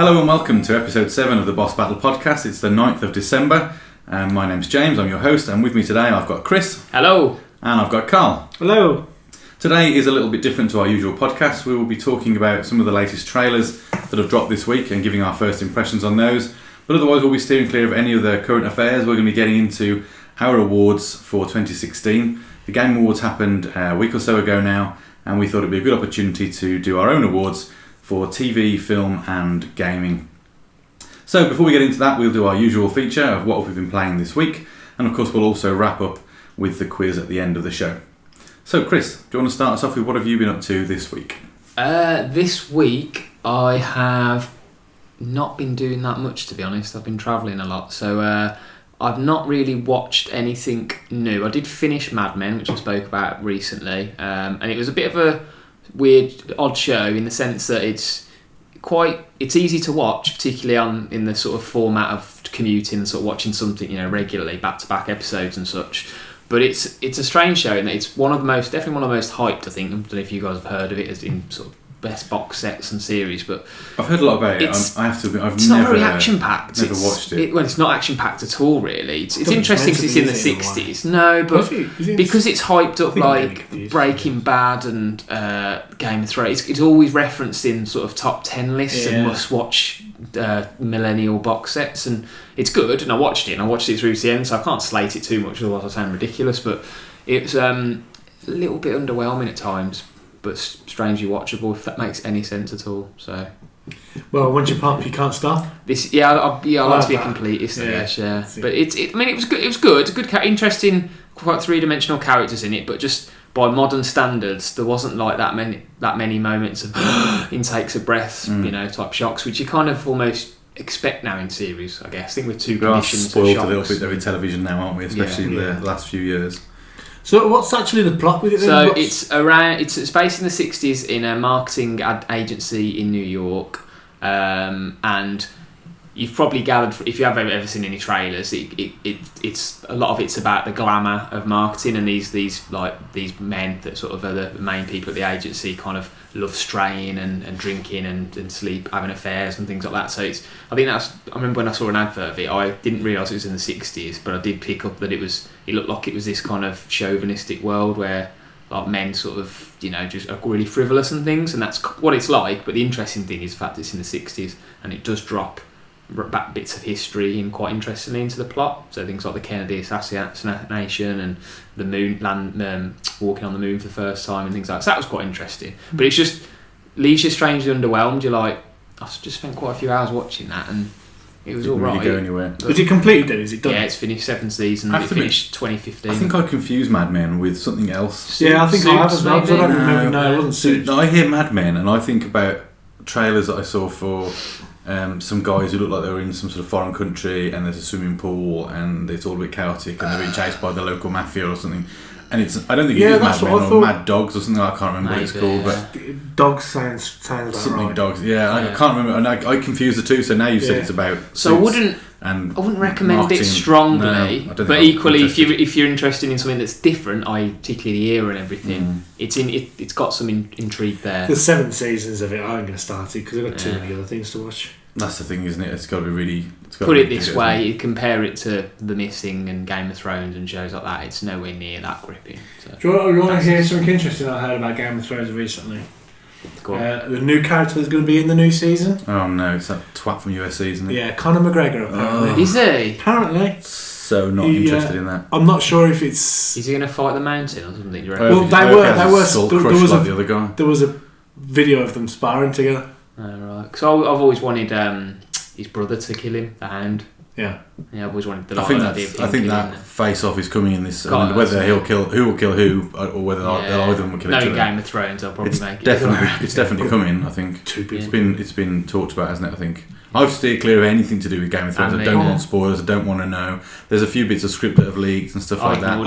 Hello and welcome to episode 7 of the Boss Battle podcast. It's the 9th of December and my name's James, I'm your host, and with me today I've got Chris. Hello. And I've got Carl. Hello. Today is a little bit different to our usual podcast. We will be talking about some of the latest trailers that have dropped this week and giving our first impressions on those. But otherwise we'll be steering clear of any of the current affairs. We're going to be getting into our awards for 2016. The Game Awards happened a week or so ago now, and we thought it'd be a good opportunity to do our own awards for TV, film and gaming. So before we get into that, we'll do our usual feature of what we've been playing this week, and of course we'll also wrap up with the quiz at the end of the show. So Chris, do you want to start us off with what have you been up to this week? This week I have not been doing that much, to be honest. I've been travelling a lot, so I've not really watched anything new. I did finish Mad Men, which I spoke about recently, and it was a bit of a weird, odd show in the sense that it's easy to watch, particularly in the sort of format of commuting and sort of watching something, regularly, back-to-back episodes and such. But it's a strange show in that it's definitely one of the most hyped, I think. I don't know if you guys have heard of it as in sort of best box sets and series, but I've heard a lot about it. I have to admit, it's not very action packed. Never watched it. It's not action packed at all, really. It's interesting because it's in the 60s. No, but because it's hyped up like Breaking Bad and Game of Thrones, it's always referenced in sort of top 10 lists and must watch millennial box sets, and it's good. And I watched it through to the end, so I can't slate it too much, otherwise I sound ridiculous. But it's a little bit underwhelming at times, but strangely watchable, if that makes any sense at all. So, well, once you pop, you can't stop. I like to be a completist, I guess. Yeah, but it was good. It was good. Good, interesting, quite three-dimensional characters in it. But just by modern standards, there wasn't like that many moments of intakes of breath, type shocks, which you kind of almost expect now in series. I guess. I think with two conditions, spoiled a little bit every television now, aren't we? Especially in the last few years. So what's actually the plot with it then? So it's based in the 60s in a marketing agency in New York, and you've probably gathered, if you have ever seen any trailers, it's a lot of it's about the glamour of marketing, and these men that sort of are the main people at the agency kind of love straying and drinking and sleep, having affairs and things like that. So I remember when I saw an advert of it, I didn't realise it was in the 60s, but I did pick up that it looked like it was this kind of chauvinistic world where like men sort of, just are really frivolous and things, and that's what it's like. But the interesting thing is the fact it's in the 60s, and it does drop back bits of history in quite interestingly into the plot. So things like the Kennedy assassination and the moon walking on the moon for the first time and things like that. So that was quite interesting. But it's just leaves you strangely underwhelmed. You're like, I've just spent quite a few hours watching that, and it was all right. Really go anywhere. Was it completed then? Is it done? Yeah, it's finished 7 seasons. It finished 2015. I think I confused Mad Men with something else. I think I have as well. I don't remember. No, it wasn't Suits. I hear Mad Men and I think about trailers that I saw for some guys who look like they were in some sort of foreign country, and there's a swimming pool and it's all a bit chaotic, and they're being chased by the local mafia or something. And I don't think it is Mad Men or Mad Dogs or something. I can't remember what it's called, but Dogs sounds about something right. Dogs. I can't remember, and I confused the two. So now you've said it's about. So I wouldn't recommend it strongly, but equally, if you're interested in something that's different, particularly the era and everything, it's got some intrigue there. There's 7 seasons of it. I'm going to start it because I've got too many other things to watch. That's the thing, isn't it? It's got to be really. Put it this way: you compare it to The Missing and Game of Thrones and shows like that. It's nowhere near that gripping. So. Do you want to hear something interesting I heard about Game of Thrones recently? The new character is going to be in the new season. Oh no, it's that twat from USC, isn't it? Yeah, Conor McGregor apparently. Is he? Apparently. So not interested in that. I'm not sure if it's. Is he going to fight the Mountain or something? Well, they were. Like the other guy. There was a video of them sparring together. Oh, right. Because I've always wanted his brother to kill him, the Hound. Yeah. I've always wanted the. I think that face-off is coming in this. Whether who will kill who, or whether either of them will kill each other. No Game of Thrones, I'll probably make it. It's definitely coming. I think it's been talked about, hasn't it? I think. I've steered clear of anything to do with Game of Thrones. I don't want spoilers. I don't want to know. There's a few bits of script that have leaked and stuff like that.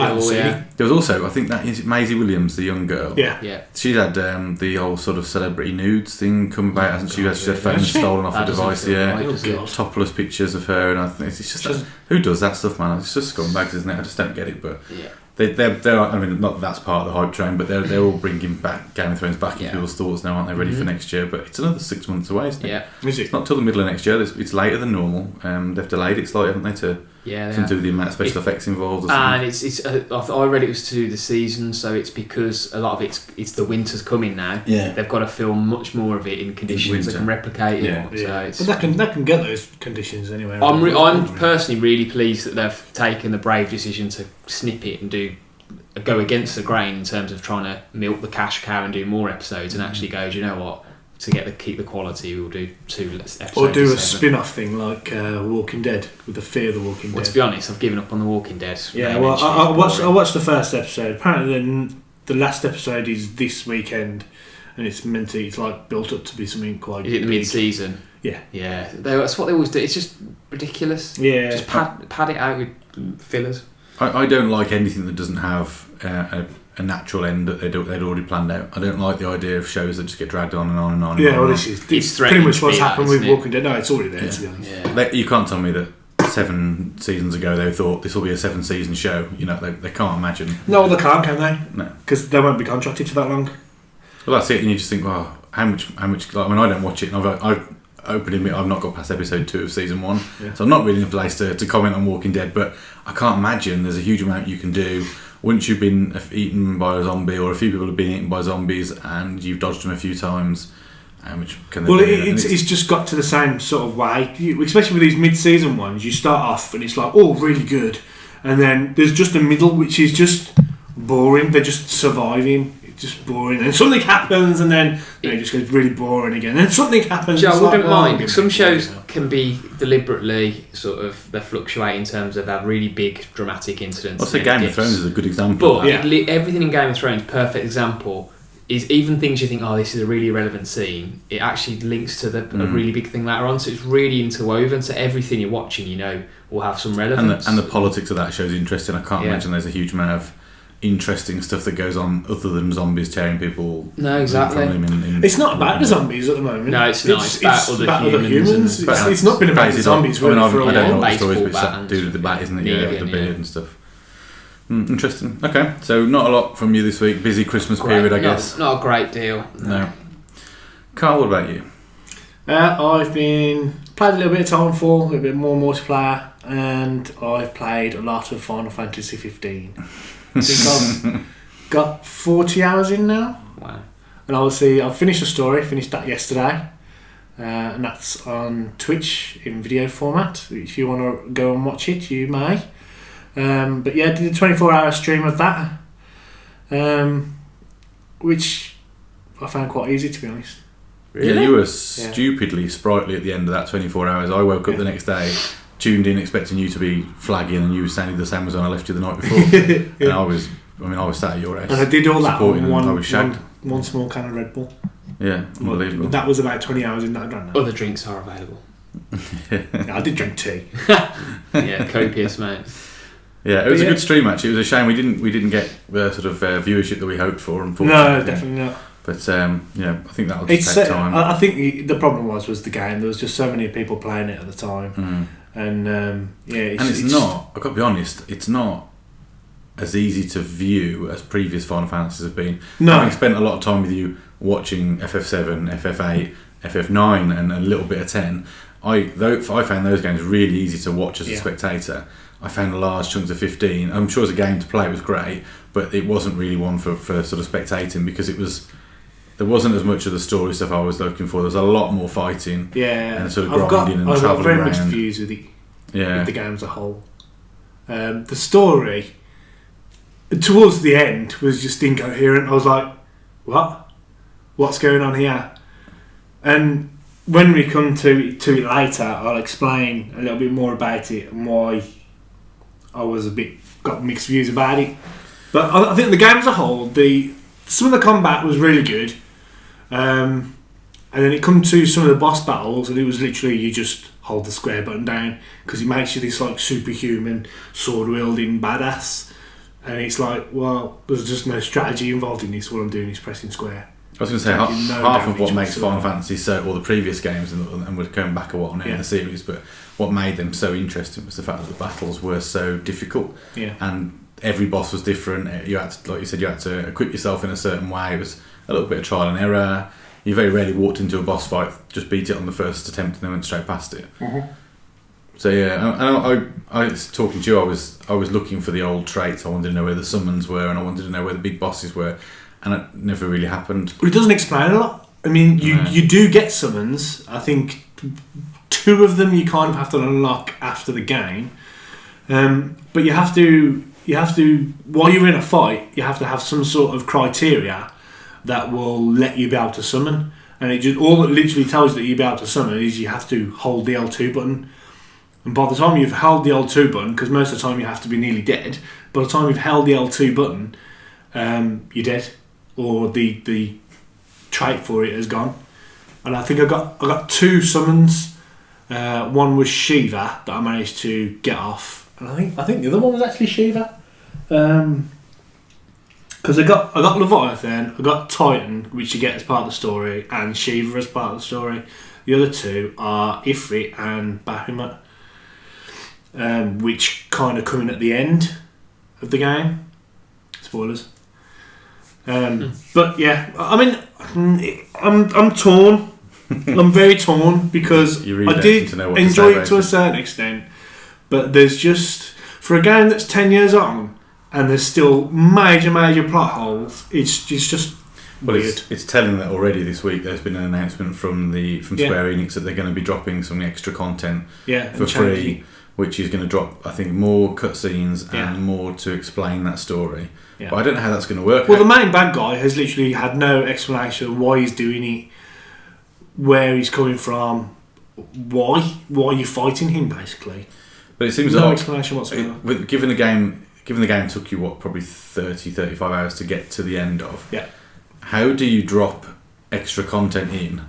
There was also, I think that is Maisie Williams, the young girl. Yeah. She's had the whole sort of celebrity nudes thing come about, hasn't she? She's had phones stolen off her device. Topless pictures of her, and I think it's just who does that stuff, man? It's just scumbags, isn't it? I just don't get it. But they're. I mean, not that that's part of the hype train, but they're all bringing back Game of Thrones back in people's thoughts now, aren't they? Ready for next year, but it's another 6 months away, isn't it? Yeah. Is it? It's not till the middle of next year. It's later than normal. They've delayed it slightly, haven't they? To do with the amount of special effects involved. Or and it's. I read it was to do the season, so it's because a lot of it's the winter's coming now. Yeah. They've got to film much more of it in conditions that can replicate it. Yeah. So but they can get those conditions anyway. I'm personally really pleased that they've taken the brave decision to snip it and go against the grain in terms of trying to milk the cash cow and do more episodes, and actually go, do you know what? To keep the quality, we'll do 2 episodes. Or do a spin-off thing like Walking Dead, with the Fear of the Walking Dead. To be honest, I've given up on the Walking Dead. Yeah, well, I watched the first episode. Apparently, the last episode is this weekend, and it's built up to be something quite. Is it the mid-season? Yeah. Yeah, that's what they always do. It's just ridiculous. Yeah. Just pad it out with fillers. I don't like anything that doesn't have a natural end that they'd already planned out. I don't like the idea of shows that just get dragged on and on and on. Yeah, well, this is pretty much what's happened with Walking Dead. No, it's already there, to be honest. Yeah. You can't tell me that 7 seasons ago they thought this will be a 7-season show. You know, they can't imagine. No, they can't, can they? No, because they won't be contracted for that long. Well, that's it, and you just think, well, how much? Like, when I don't watch it, and I've openly admit I've not got past episode 2 of season 1, so I'm not really in a place to comment on Walking Dead. But I can't imagine there's a huge amount you can do once you've been eaten by a zombie, or a few people have been eaten by zombies, and you've dodged them a few times. Which can well, it's just got to the same sort of way, especially with these mid-season ones. You start off and it's like, oh, really good, and then there's just a middle which is just boring. They're just surviving. It's just boring, and something happens, and then it just goes really boring again. And something happens. I wouldn't mind. Some shows can be deliberately sort of they fluctuate in terms of have really big dramatic incidents. Also, Game of Thrones is a good example. But everything in Game of Thrones, perfect example. Is even things you think, oh, this is a really irrelevant scene, it actually links to a really big thing later on, so it's really interwoven, so everything you're watching, will have some relevance. And the politics of that show is interesting. I can't imagine there's a huge amount of interesting stuff that goes on other than zombies tearing people. No, exactly. It's not about the zombies at the moment. No, it's not. It's about other humans. It's not been about the zombies really for a while. I don't know what the story's, but it's that dude with the bat, isn't it? With the beard and stuff. Interesting. Okay, so not a lot from you this week. Busy Christmas period, I guess. Not a great deal. No. Carl, what about you? I've played a little bit of Titanfall, a little bit more multiplayer, and I've played a lot of Final Fantasy 15. I think I've got 40 hours in now. Wow. And obviously I've finished the story, finished that yesterday. And that's on Twitch in video format. If you want to go and watch it, you may. But yeah, I did a 24-hour stream of that, which I found quite easy, to be honest. Really? Yeah, you were stupidly sprightly at the end of that 24 hours. I woke up the next day, tuned in expecting you to be flagging, and you were sounding the same as when I left you the night before. And I was sat at your house. And I did all that on one small can of Red Bull. Yeah, unbelievable. That was about 20 hours in that. I don't know. Other drinks are available. I did drink tea. Yeah, copious, mate. Yeah, it was a good stream actually. It was a shame we didn't get the sort of viewership that we hoped for. Unfortunately, no, definitely not. But I think that'll just take time. I think the problem was the game. There was just so many people playing it at the time, and it's not. I've got to be honest. It's not as easy to view as previous Final Fantasies have been. No, having spent a lot of time with you watching FF7, FF8, FF9, and a little bit of 10. I found those games really easy to watch as a spectator. I found large chunks of 15. I'm sure as a game to play it was great, but it wasn't really one for sort of spectating, because there wasn't as much of the story stuff I was looking for. There was a lot more fighting, and sort of grinding and travelling around. I've got very mixed views with the game as a whole. The story towards the end was just incoherent. I was like, what's going on here? And when we come to it later, I'll explain a little bit more about it and why I was got mixed views about it. But I think the game as a whole, some of the combat was really good, and then it come to some of the boss battles, and it was literally you just hold the square button down because it makes you this like superhuman sword wielding badass, and it's like, well, there's just no strategy involved in this. What I'm doing is pressing square. I was going to say half of what makes Final Fantasy or the previous games, and we're going back a while now in the series, but what made them so interesting was the fact that the battles were so difficult. Yeah. And every boss was different. You had to, like you said, you had to equip yourself in a certain way. It was a little bit of trial and error. You very rarely walked into a boss fight, just beat it on the first attempt, and then went straight past it. Mm-hmm. So yeah, I was talking to you. I was looking for the old traits. I wanted to know where the summons were, and I wanted to know where the big bosses were, and it never really happened. But it doesn't explain a lot. I mean, you do get summons. I think 2 of them you kind of have to unlock after the game, but you have to while you're in a fight, you have to have some sort of criteria that will let you be able to summon. And it literally tells you that you'll be able to summon is you have to hold the L2 button. And by the time you've held the L2 button, because most of the time you have to be nearly dead, by the time you've held the L2 button, you're dead, or the trait for it has gone. And I think I got 2 summons. One was Shiva that I managed to get off, and I think the other one was actually Shiva. Because I got Leviathan, I got Titan, which you get as part of the story, and Shiva as part of the story. The other 2 are Ifrit and Bahamut, which kind of come in at the end of the game. Spoilers. But yeah, I mean, I'm torn. I'm very torn because I did enjoy it to a certain extent, but there's just, for a game that's 10 years on and there's still major plot holes, it's just weird. It's telling that already this week there's been an announcement from Square Enix that they're going to be dropping some extra content for free, which is going to drop, I think, more cutscenes and more to explain that story. Yeah. But I don't know how that's going to work. Well, the main bad guy has literally had no explanation of why he's doing it, where he's coming from, why you're fighting him, basically. But it seems no like explanation whatsoever. Given the game took you probably 35 hours to get to the end of. Yeah. How do you drop extra content in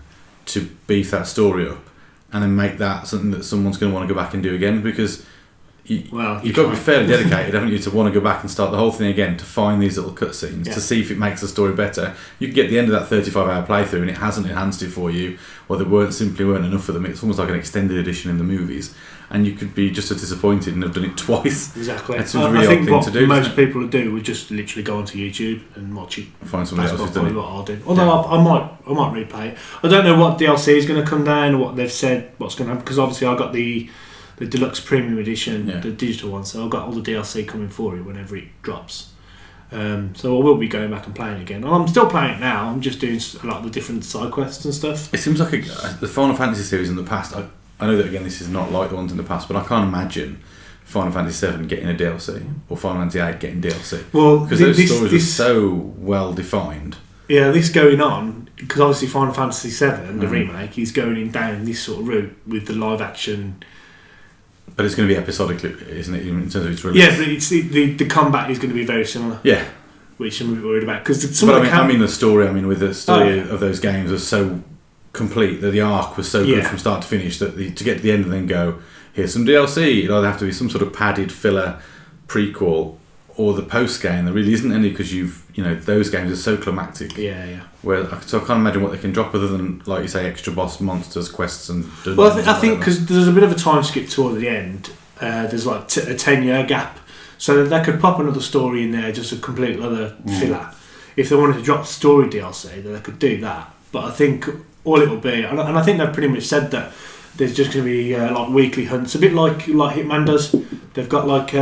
to beef that story up and then make that something that someone's going to want to go back and do again? Because you've got to be fairly dedicated, haven't you, to want to go back and start the whole thing again, to find these little cutscenes, to see if it makes the story better. You can get the end of that 35-hour playthrough and it hasn't enhanced it for you, or there simply weren't enough of them. It's almost like an extended edition in the movies, and you could be just as disappointed and have done it twice. Exactly. It's a really odd thing to do. Most people would do would just literally go onto YouTube and watch it. Find somebody else who's done it. What I'll do. Although I might replay it. I don't know what DLC is going to come down or what they've said what's going to happen, because obviously I got the deluxe premium edition, the digital one, so I've got all the DLC coming for it whenever it drops. So I will be going back and playing again. And I'm still playing it now. I'm just doing a lot of the different side quests and stuff. It seems like the Final Fantasy series in the past. I know that again, this is not like the ones in the past, but I can't imagine Final Fantasy 7 getting a DLC or Final Fantasy 8 getting DLC. Well, because those stories are so well defined. Yeah, this going on because obviously Final Fantasy 7, the remake, is going in down this sort of route with the live action. But it's going to be episodically, isn't it, in terms of its release? Yeah, but the combat is going to be very similar. Yeah. Which I'm a bit worried about. Because the story, with the story of those games was so complete, that the arc was so good from start to finish, that to get to the end and then go, here's some DLC, it'd either have to be some sort of padded filler prequel or the post game. There really isn't any, because those games are so climactic. Yeah. So I can't imagine what they can drop other than, like you say, extra boss monsters, quests and dungeons. Well, I think because there's a bit of a time skip toward the end. There's like a 10-year gap, so that they could pop another story in there, just a complete other filler. If they wanted to drop the story DLC, then they could do that. But I think all it will be, and I think they've pretty much said that there's just going to be like weekly hunts, a bit like Hitman does. They've got like.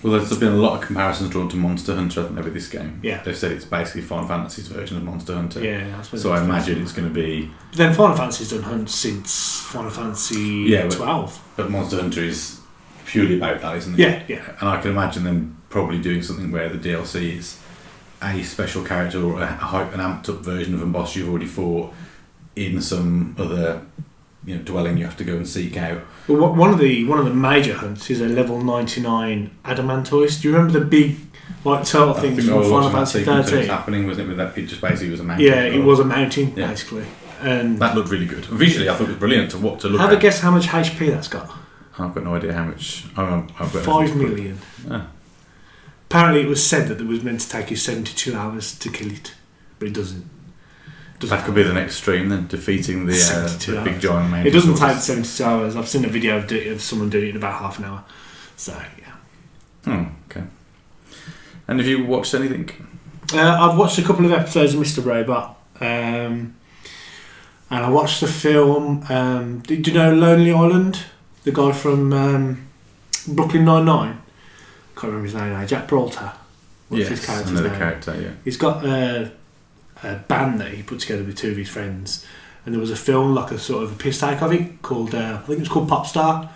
Well, there's been a lot of comparisons drawn to Monster Hunter with this game. Yeah. They've said it's basically Final Fantasy's version of Monster Hunter. Yeah, so I imagine it's going to be. But then Final Fantasy's done hunts since Final Fantasy 12. But Monster Hunter is purely about that, isn't it? Yeah. And I can imagine them probably doing something where the DLC is a special character or an amped up version of a boss you've already fought in some other dwelling you have to go and seek out. Well, one of the major hunts is a level 99 Adamantoise. Do you remember the big turtle things from Final Fantasy 13? Happening, wasn't it? With that, it just basically was a mountain. Yeah, it was a mountain basically, and that looked really good. Visually, I thought it was brilliant to look at. Have a guess how much HP that's got. I've got no idea how much. I've got 5 million. Ah. Apparently, it was said that it was meant to take you 72 hours to kill it, but it doesn't. That could be the next stream then, defeating the big giant man. It doesn't take 72 hours. I've seen a video of someone doing it in about half an hour. So, yeah. Oh, okay. And have you watched anything? I've watched a couple of episodes of Mr. Robot. And I watched the film... do you know Lonely Island? The guy from Brooklyn Nine-Nine? Can't remember his name now. Jack Peralta. What's his character's another name? Character, yeah. He's got a band that he put together with two of his friends, and there was a film, like a sort of a piss take of it, called I think it was called Popstar.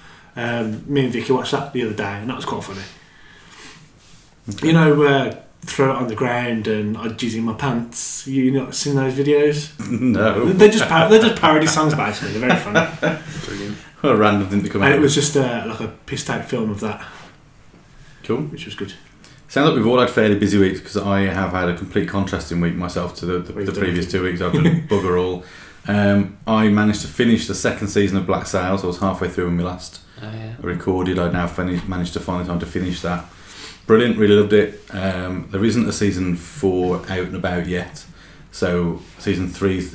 Me and Vicky watched that the other day, and that was quite funny. Okay. You know, throw it on the ground and I'd jizz in my pants. You not seen those videos? No. They're just parody songs basically. They're very funny. Brilliant. What a random thing to come out. And it was just like a piss take film of that. Cool. Which was good. Sounds like we've all had fairly busy weeks, because I have had a complete contrasting week myself to the previous 2 weeks. I've done bugger all. I managed to finish the second season of Black Sails. I was halfway through when we last recorded. I now managed to find the time to finish that. Brilliant, really loved it. There isn't a season 4 out and about yet, so season 3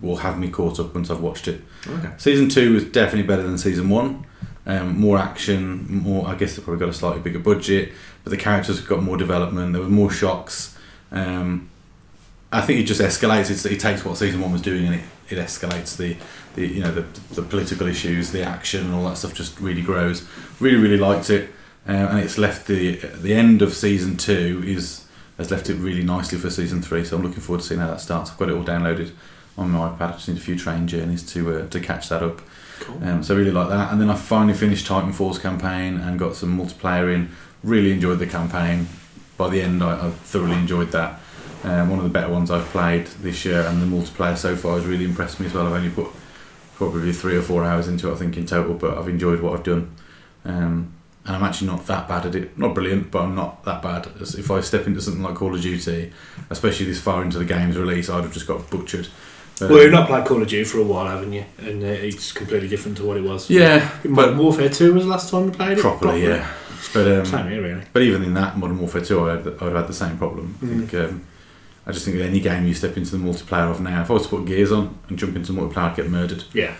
will have me caught up once I've watched it. Okay. Season 2 was definitely better than season 1. More action, more. I guess they probably got a slightly bigger budget, but the characters have got more development. There were more shocks. I think it just escalates. It takes what season 1 was doing and it escalates the political issues, the action, and all that stuff just really grows. Really, really liked it, and it's left the end of season 2 has left it really nicely for season 3. So I'm looking forward to seeing how that starts. I've got it all downloaded on my iPad. I just need a few train journeys to catch that up. Cool. So I really like that. And then I finally finished Titanfall's campaign and got some multiplayer in. Really enjoyed the campaign. By the end, I thoroughly enjoyed that. One of the better ones I've played this year, and the multiplayer so far has really impressed me as well. I've only put probably 3 or 4 hours into it, I think, in total, but I've enjoyed what I've done. And I'm actually not that bad at it. Not brilliant, but I'm not that bad. As if I step into something like Call of Duty, especially this far into the game's release, I'd have just got butchered. Well, you've not played Call of Duty for a while, haven't you? And it's completely different to what it was. Yeah. Modern Warfare 2 was the last time we played it? Properly, yeah. But, same here, really. But even in that, Modern Warfare 2, I would have had the same problem. I just think that any game you step into the multiplayer of now, if I was to put Gears on and jump into multiplayer, I'd get murdered. Yeah.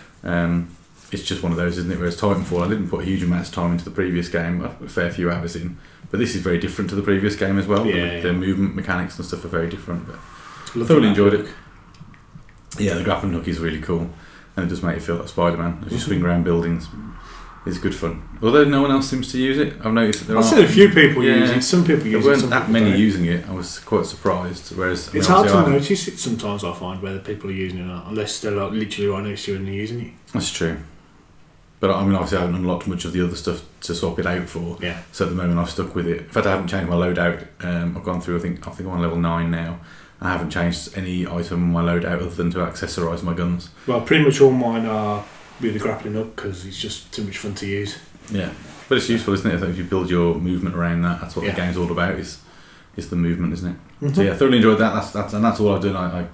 It's just one of those, isn't it? Whereas Titanfall, I didn't put a huge amount of time into the previous game, a fair few hours in. But this is very different to the previous game as well. Yeah, the movement mechanics and stuff are very different. But Looking thoroughly enjoyed it. Yeah, the grappling hook is really cool, and it does make you feel like Spider-Man as you swing around buildings. It's good fun. Although no one else seems to use it. I've noticed that I've seen a few people use it. Some people use it. There weren't that many using it. I was quite surprised. Whereas it's hard to notice it sometimes. I find whether people are using it or not, unless they're like literally right next to you and they're using it. That's true. But I mean, obviously, I haven't unlocked much of the other stuff to swap it out for. Yeah. So at the moment, I've stuck with it. In fact, I haven't changed my loadout. I've gone through. I think I'm on level 9 now. I haven't changed any item on my loadout other than to accessorise my guns. Well, pretty much all mine are with the grappling hook because it's just too much fun to use. Yeah, but it's useful, isn't it? If you build your movement around that, that's what the game's all about. Is the movement, isn't it? Mm-hmm. So yeah, thoroughly enjoyed that. That's all I've done. I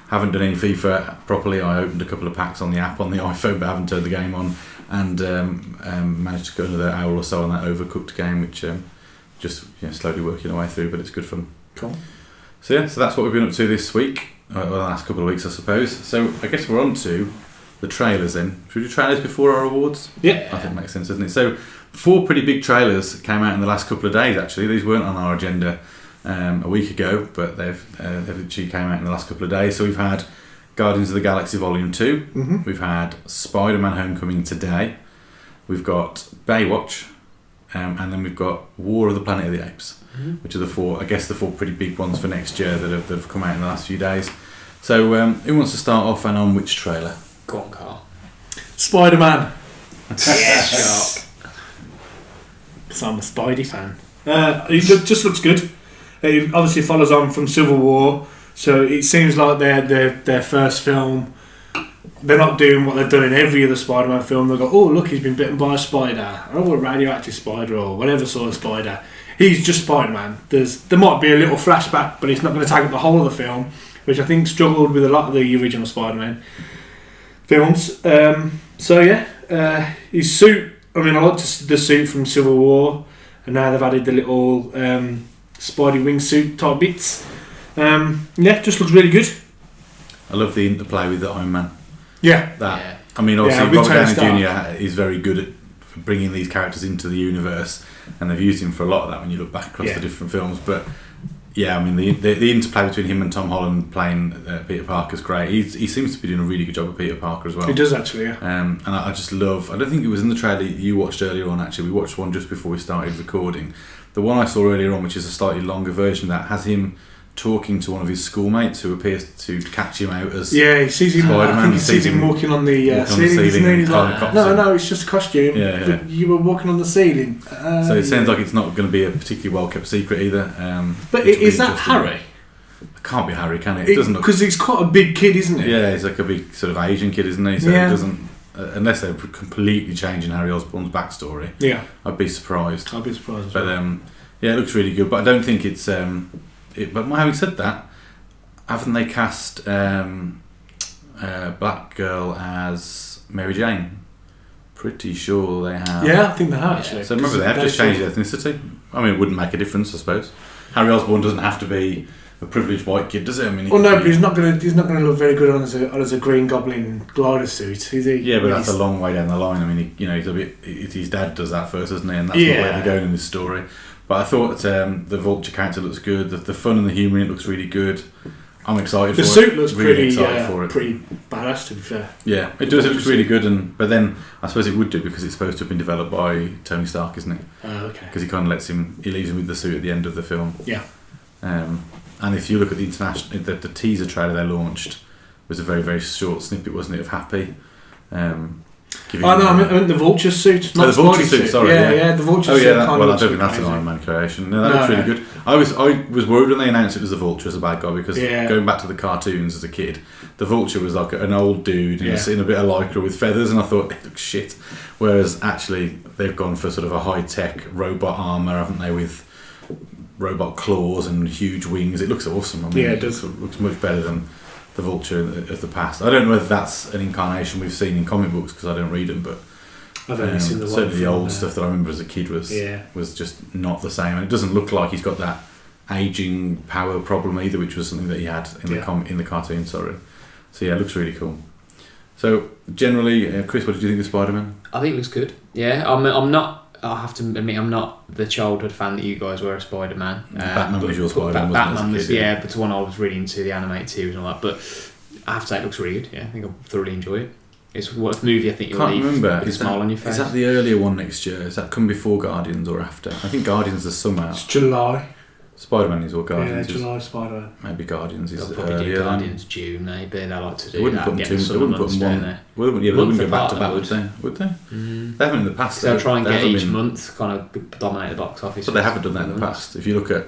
haven't done any FIFA properly. I opened a couple of packs on the app on the iPhone, but haven't turned the game on, and managed to go another hour or so on that Overcooked game, which just slowly working our way through. But it's good fun. Cool. So yeah, so that's what we've been up to this week, or the last couple of weeks, I suppose. So I guess we're on to the trailers then. Should we do trailers before our awards? Yeah. I think it makes sense, doesn't it? So 4 pretty big trailers came out in the last couple of days, actually. These weren't on our agenda a week ago, but they've actually came out in the last couple of days. So we've had Guardians of the Galaxy Volume 2. Mm-hmm. We've had Spiderman Homecoming today. We've got Baywatch. And then we've got War of the Planet of the Apes, which are the 4 pretty big ones for next year that have come out in the last few days. So who wants to start off and on which trailer? Go on, Carl. Spider-Man. Yeah, sharp. Because I'm a Spidey fan. It just looks good. It obviously follows on from Civil War, so it seems like their first film. They're not doing what they've done in every other Spider-Man film. They go, oh look, he's been bitten by a spider, or a radioactive spider, or whatever sort of spider. He's just Spider-Man. There might be a little flashback, but it's not going to take up the whole of the film, which I think struggled with a lot of the original Spider-Man films. So yeah, his suit. I mean, I liked the suit from Civil War, and now they've added the little Spidey wingsuit type bits. Yeah, just looks really good. I love the interplay with the Iron Man. Yeah. I mean, obviously, with Robert Tony Downey Jr. is very good at bringing these characters into the universe, and they've used him for a lot of that when you look back across the different films. But yeah, I mean, the interplay between him and Tom Holland playing Peter Parker is great. He seems to be doing a really good job of Peter Parker as well. He does actually, yeah. And I just love. I don't think it was in the trailer you watched earlier on. Actually, we watched one just before we started recording. The one I saw earlier on, which is a slightly longer version, that has him talking to one of his schoolmates who appears to catch him out as he sees him. Spider-Man. I think he sees him walking on the ceiling. Isn't he? He's like, no, it's just a costume. Yeah. You were walking on the ceiling. So it sounds like it's not going to be a particularly well kept secret either. But is that Harry? It can't be Harry, can it? It doesn't look, because he's quite a big kid, isn't he? Yeah, he's like a big sort of Asian kid, isn't he? So it doesn't. Unless they're completely changing Harry Osborn's backstory. Yeah, I'd be surprised. I'd be surprised. But it looks really good. But I don't think it's. But having said that, haven't they cast Black Girl as Mary Jane? Pretty sure they have. Yeah, I think they have actually. So remember, they have just changed ethnicity. I mean, it wouldn't make a difference, I suppose. Harry Osborn doesn't have to be a privileged white kid, does it? I mean, but he's not going to look very good on as a Green Goblin glider suit, is he? Yeah, but that's a long way down the line. I mean, he's a bit. His dad does that first, doesn't he? And that's the way they're going in this story. But I thought the Vulture character looks good. The fun and the humour in it looks really good. I'm excited for it. The suit looks really pretty badass, to be fair. Yeah, it does. It looks really good. But then I suppose it would do because it's supposed to have been developed by Tony Stark, isn't it? Oh, okay. Because he kind of leaves him with the suit at the end of the film. Yeah. And if you look at the teaser trailer they launched was a very, very short snippet, wasn't it, of Happy. I meant the Vulture suit. Not the Vulture suit. Sorry, yeah, the Vulture suit. I don't think that's an Iron Man creation. No, that looks really good. I was worried when they announced it was the Vulture as a bad guy because going back to the cartoons as a kid, the Vulture was like an old dude in a bit of lycra with feathers, and I thought it looks shit. Whereas actually they've gone for sort of a high tech robot armor, haven't they, with robot claws and huge wings. It looks awesome. I mean, it does. It looks much better than the Vulture of the past. I don't know whether that's an incarnation we've seen in comic books because I don't read them, but I've only seen the certainly the old stuff that I remember as a kid was just not the same, and it doesn't look like he's got that aging power problem either, which was something that he had in the cartoon. Sorry. So yeah, it looks really cool. So generally, Chris, what did you think of Spider-Man? I think it looks good. Yeah, I'm not. I have to admit, I'm not the childhood fan that you guys were of Spider-Man. Batman was your Spider-Man, Batman was, but it's the one I was really into, the animated series and all that. But I have to say, it looks really good. Yeah, I think I'll thoroughly enjoy it. It's a movie I think you'll leave with a smile on your face. Is that the earlier one next year? Is that come before Guardians or after? I think Guardians is summer. It's July. Spider-Man is what Guardians is. Yeah, July Spider-Man. Maybe Guardians is probably earlier. Guardians June, maybe. They like to do wouldn't that. Put them they wouldn't put them one. They wouldn't go back to back, would they? Would they? They haven't in the past. They'll try and get each month kind of dominate the box office. But they haven't done that in the past. If you look at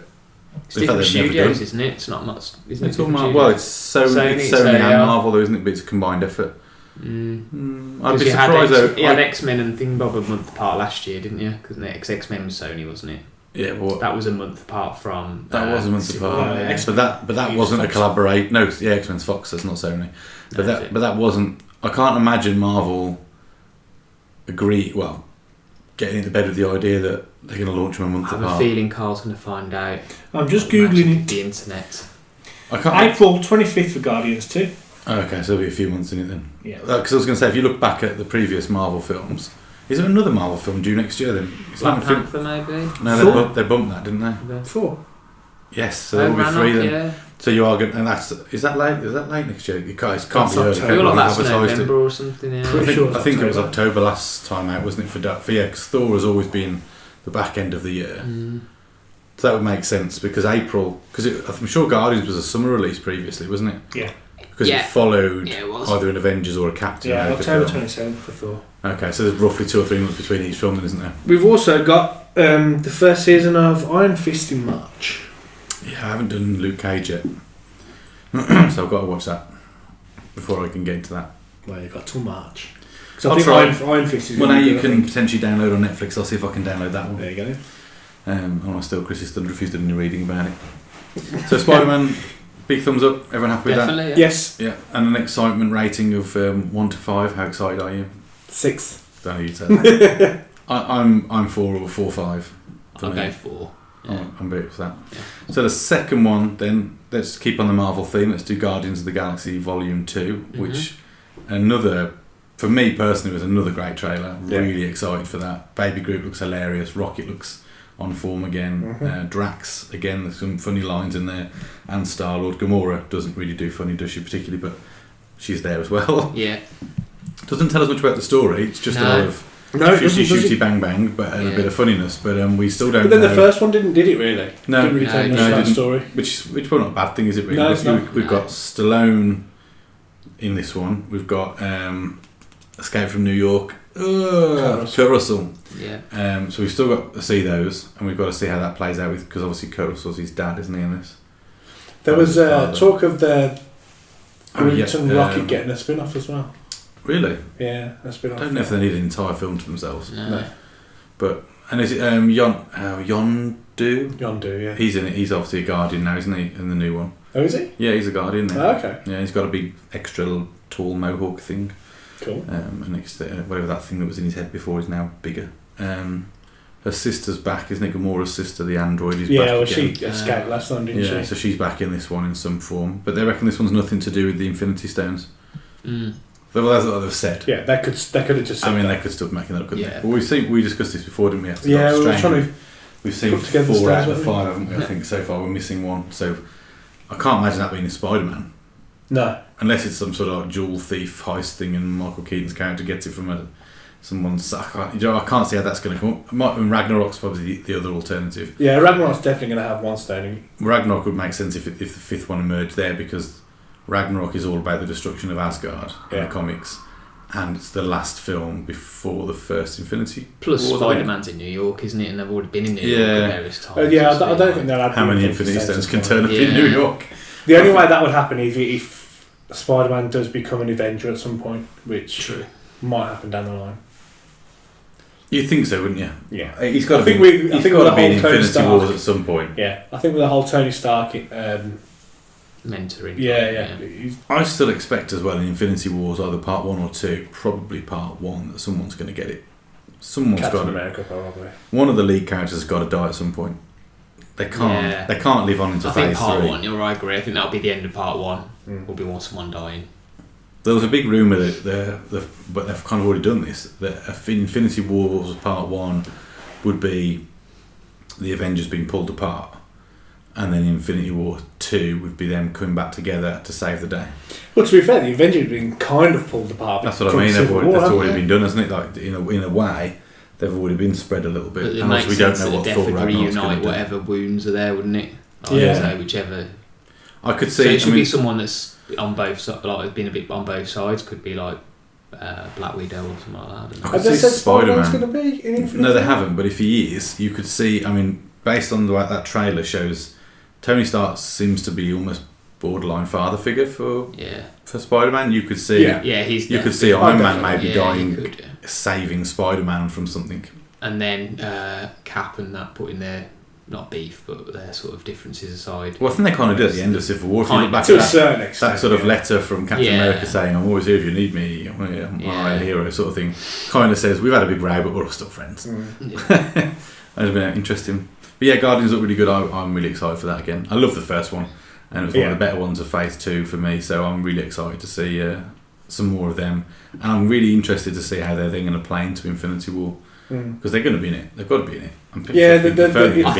it's different studios, isn't it? It's not much. Isn't it? Well, it's Sony and Marvel, though, isn't it? But it's a combined effort. I'd be surprised though. You had X-Men and Thingbob a month apart last year, didn't you? Because X-Men was Sony, wasn't it? Yeah, that was a month apart from. That was a month apart. But that wasn't a collaborate. No, X-Men's Fox. That's not Sony. But that wasn't. I can't imagine Marvel getting into bed with the idea that they're going to launch them a month apart. I have a feeling Carl's going to find out. I'm just googling the internet. April 25th for Guardians 2. Okay, so there'll be a few months in it then. Yeah. Because I was going to say, if you look back at the previous Marvel films. Is there another Marvel film due next year then? Black Panther maybe? No, they bumped that, didn't they? 4. Yes, so there will be 3 then. Yeah. So you are going, and is that late next year? It can't be early. I feel like that's November or something. Yeah. I think it was October last time out, wasn't it? Because Thor has always been the back end of the year. So that would make sense because April. Because I'm sure Guardians was a summer release previously, wasn't it? Yeah. Because it followed either an Avengers or a Captain America. October 27th for Thor. Okay, so there's roughly 2 or 3 months between each film, then, isn't there? We've also got the first season of Iron Fist in March. Yeah, I haven't done Luke Cage yet, so I've got to watch that before I can get into that. Well, you've got till March. So I'll try. Iron Fist is. Well, now you can potentially download on Netflix. I'll see if I can download that one. There you go. I still Chris still refused to do any reading about it. So Spider-Man. Big thumbs up. Everyone happy with that? Yeah. Yes. Yeah. And an excitement rating of 1 to 5. How excited are you? 6. Don't know you tell that. I'm 4 or 4 or 5. I'll go 4. I'm very for that. Yeah. So the second one, then, let's keep on the Marvel theme. Let's do Guardians of the Galaxy Volume 2, which for me personally, was another great trailer. Really excited for that. Baby Groot looks hilarious. Rocket looks on form again. Drax, again, there's some funny lines in there. And Star-Lord. Gamora doesn't really do funny, does she, particularly, but she's there as well. Yeah. Doesn't tell us much about the story. It's just a lot of shooty bang bang, but a bit of funniness. But we still don't. But then the first one did it really? No, didn't really tell much about the story. Which probably not a bad thing, is it? Really? No, it's not. We've got Stallone in this one. We've got Escape from New York. Kurt Russell. Yeah. So we've still got to see those, and we've got to see how that plays out because obviously Kurt Russell's his dad, isn't he? In this. There was talk of the Groot and Rocket getting a spin-off as well. Really? Yeah, a spin-off. I don't know if they need an entire film to themselves. No. But is it Yondu? Yondu, yeah. He's in it. He's obviously a Guardian now, isn't he? In the new one. Oh, is he? Yeah, he's a Guardian now. Oh, okay. Yeah, he's got a big extra tall mohawk thing. Cool. And whatever that thing that was in his head before is now bigger. Her sister's back, isn't it? Gamora's sister, the android, is back. Yeah, well, again. she escaped last time, didn't she? Yeah, so she's back in this one in some form. But they reckon this one's nothing to do with the Infinity Stones. Well, that's what they've said. Yeah, they could have just said they could still making that up, couldn't they? But we discussed this before, didn't we? We've seen 4 out of the 5, haven't we? I think so far we're missing one. So I can't imagine that being in Spider-Man. No. Unless it's some sort of jewel thief heist thing and Michael Keaton's character gets it from someone's... I can't see how that's going to come up. Ragnarok's probably the other alternative. Yeah, Ragnarok's definitely going to have one stone. Ragnarok would make sense if the fifth one emerged there, because Ragnarok is all about the destruction of Asgard in the comics, and it's the last film before the first Infinity Plus War. Spider-Man's in New York, isn't it? And they've already been in New York at various times. I don't think they'll have... How many Infinity Stones can turn up in New York? The only way that would happen is if Spider-Man does become an Avenger at some point, which might happen down the line. You'd think so, wouldn't you? Yeah. He's got to be in Infinity Wars at some point. Yeah, I think with the whole Tony Stark... mentoring. Yeah. I still expect as well in Infinity Wars, either part 1 or 2, probably part 1, that someone's going to get it. Captain America, probably. One of the lead characters has got to die at some point. They can't live on into phase 3. I think part 1, you're right, I agree. I think that'll be the end of part 1. Will be someone dying. There was a big rumour that but they've kind of already done this, that Infinity Wars part 1 would be the Avengers being pulled apart, and then Infinity War 2 would be them coming back together to save the day. Well, to be fair, the Avengers have been kind of pulled apart. That's what I mean. That's already been done, hasn't it? Like in a way, they've already been spread a little bit. But and also we don't know what Thor Ragnarok's going to do. Whatever wounds are there, wouldn't it? So whichever. I could see. So it should be someone that's on both sides, like been a bit on both sides. Could be like Black Widow or something like that. Have they said Spider-Man's going to be in Infinity? No, they haven't. But if he is, you could see. I mean, based on the way that trailer shows, Tony Stark seems to be almost borderline father figure for Spider-Man. You could see. You could see Iron Man maybe dying, saving Spider-Man from something. And then Cap and that putting their not beef, but their sort of differences aside. Well, I think they kind of did at the end of Civil War. If you look back to a certain extent, that sort of letter from Captain America saying, "I'm always here if you need me. I'm a hero," sort of thing. Kind of says, "We've had a big row, but we're all still friends." That'd have been interesting. But yeah, Guardians look really good. I'm really excited for that again. I love the first one, and it was one of the better ones of Phase 2 for me. So I'm really excited to see some more of them, and I'm really interested to see how they're then going to play into Infinity War. Because they're going to be in it. They've got to be in it. I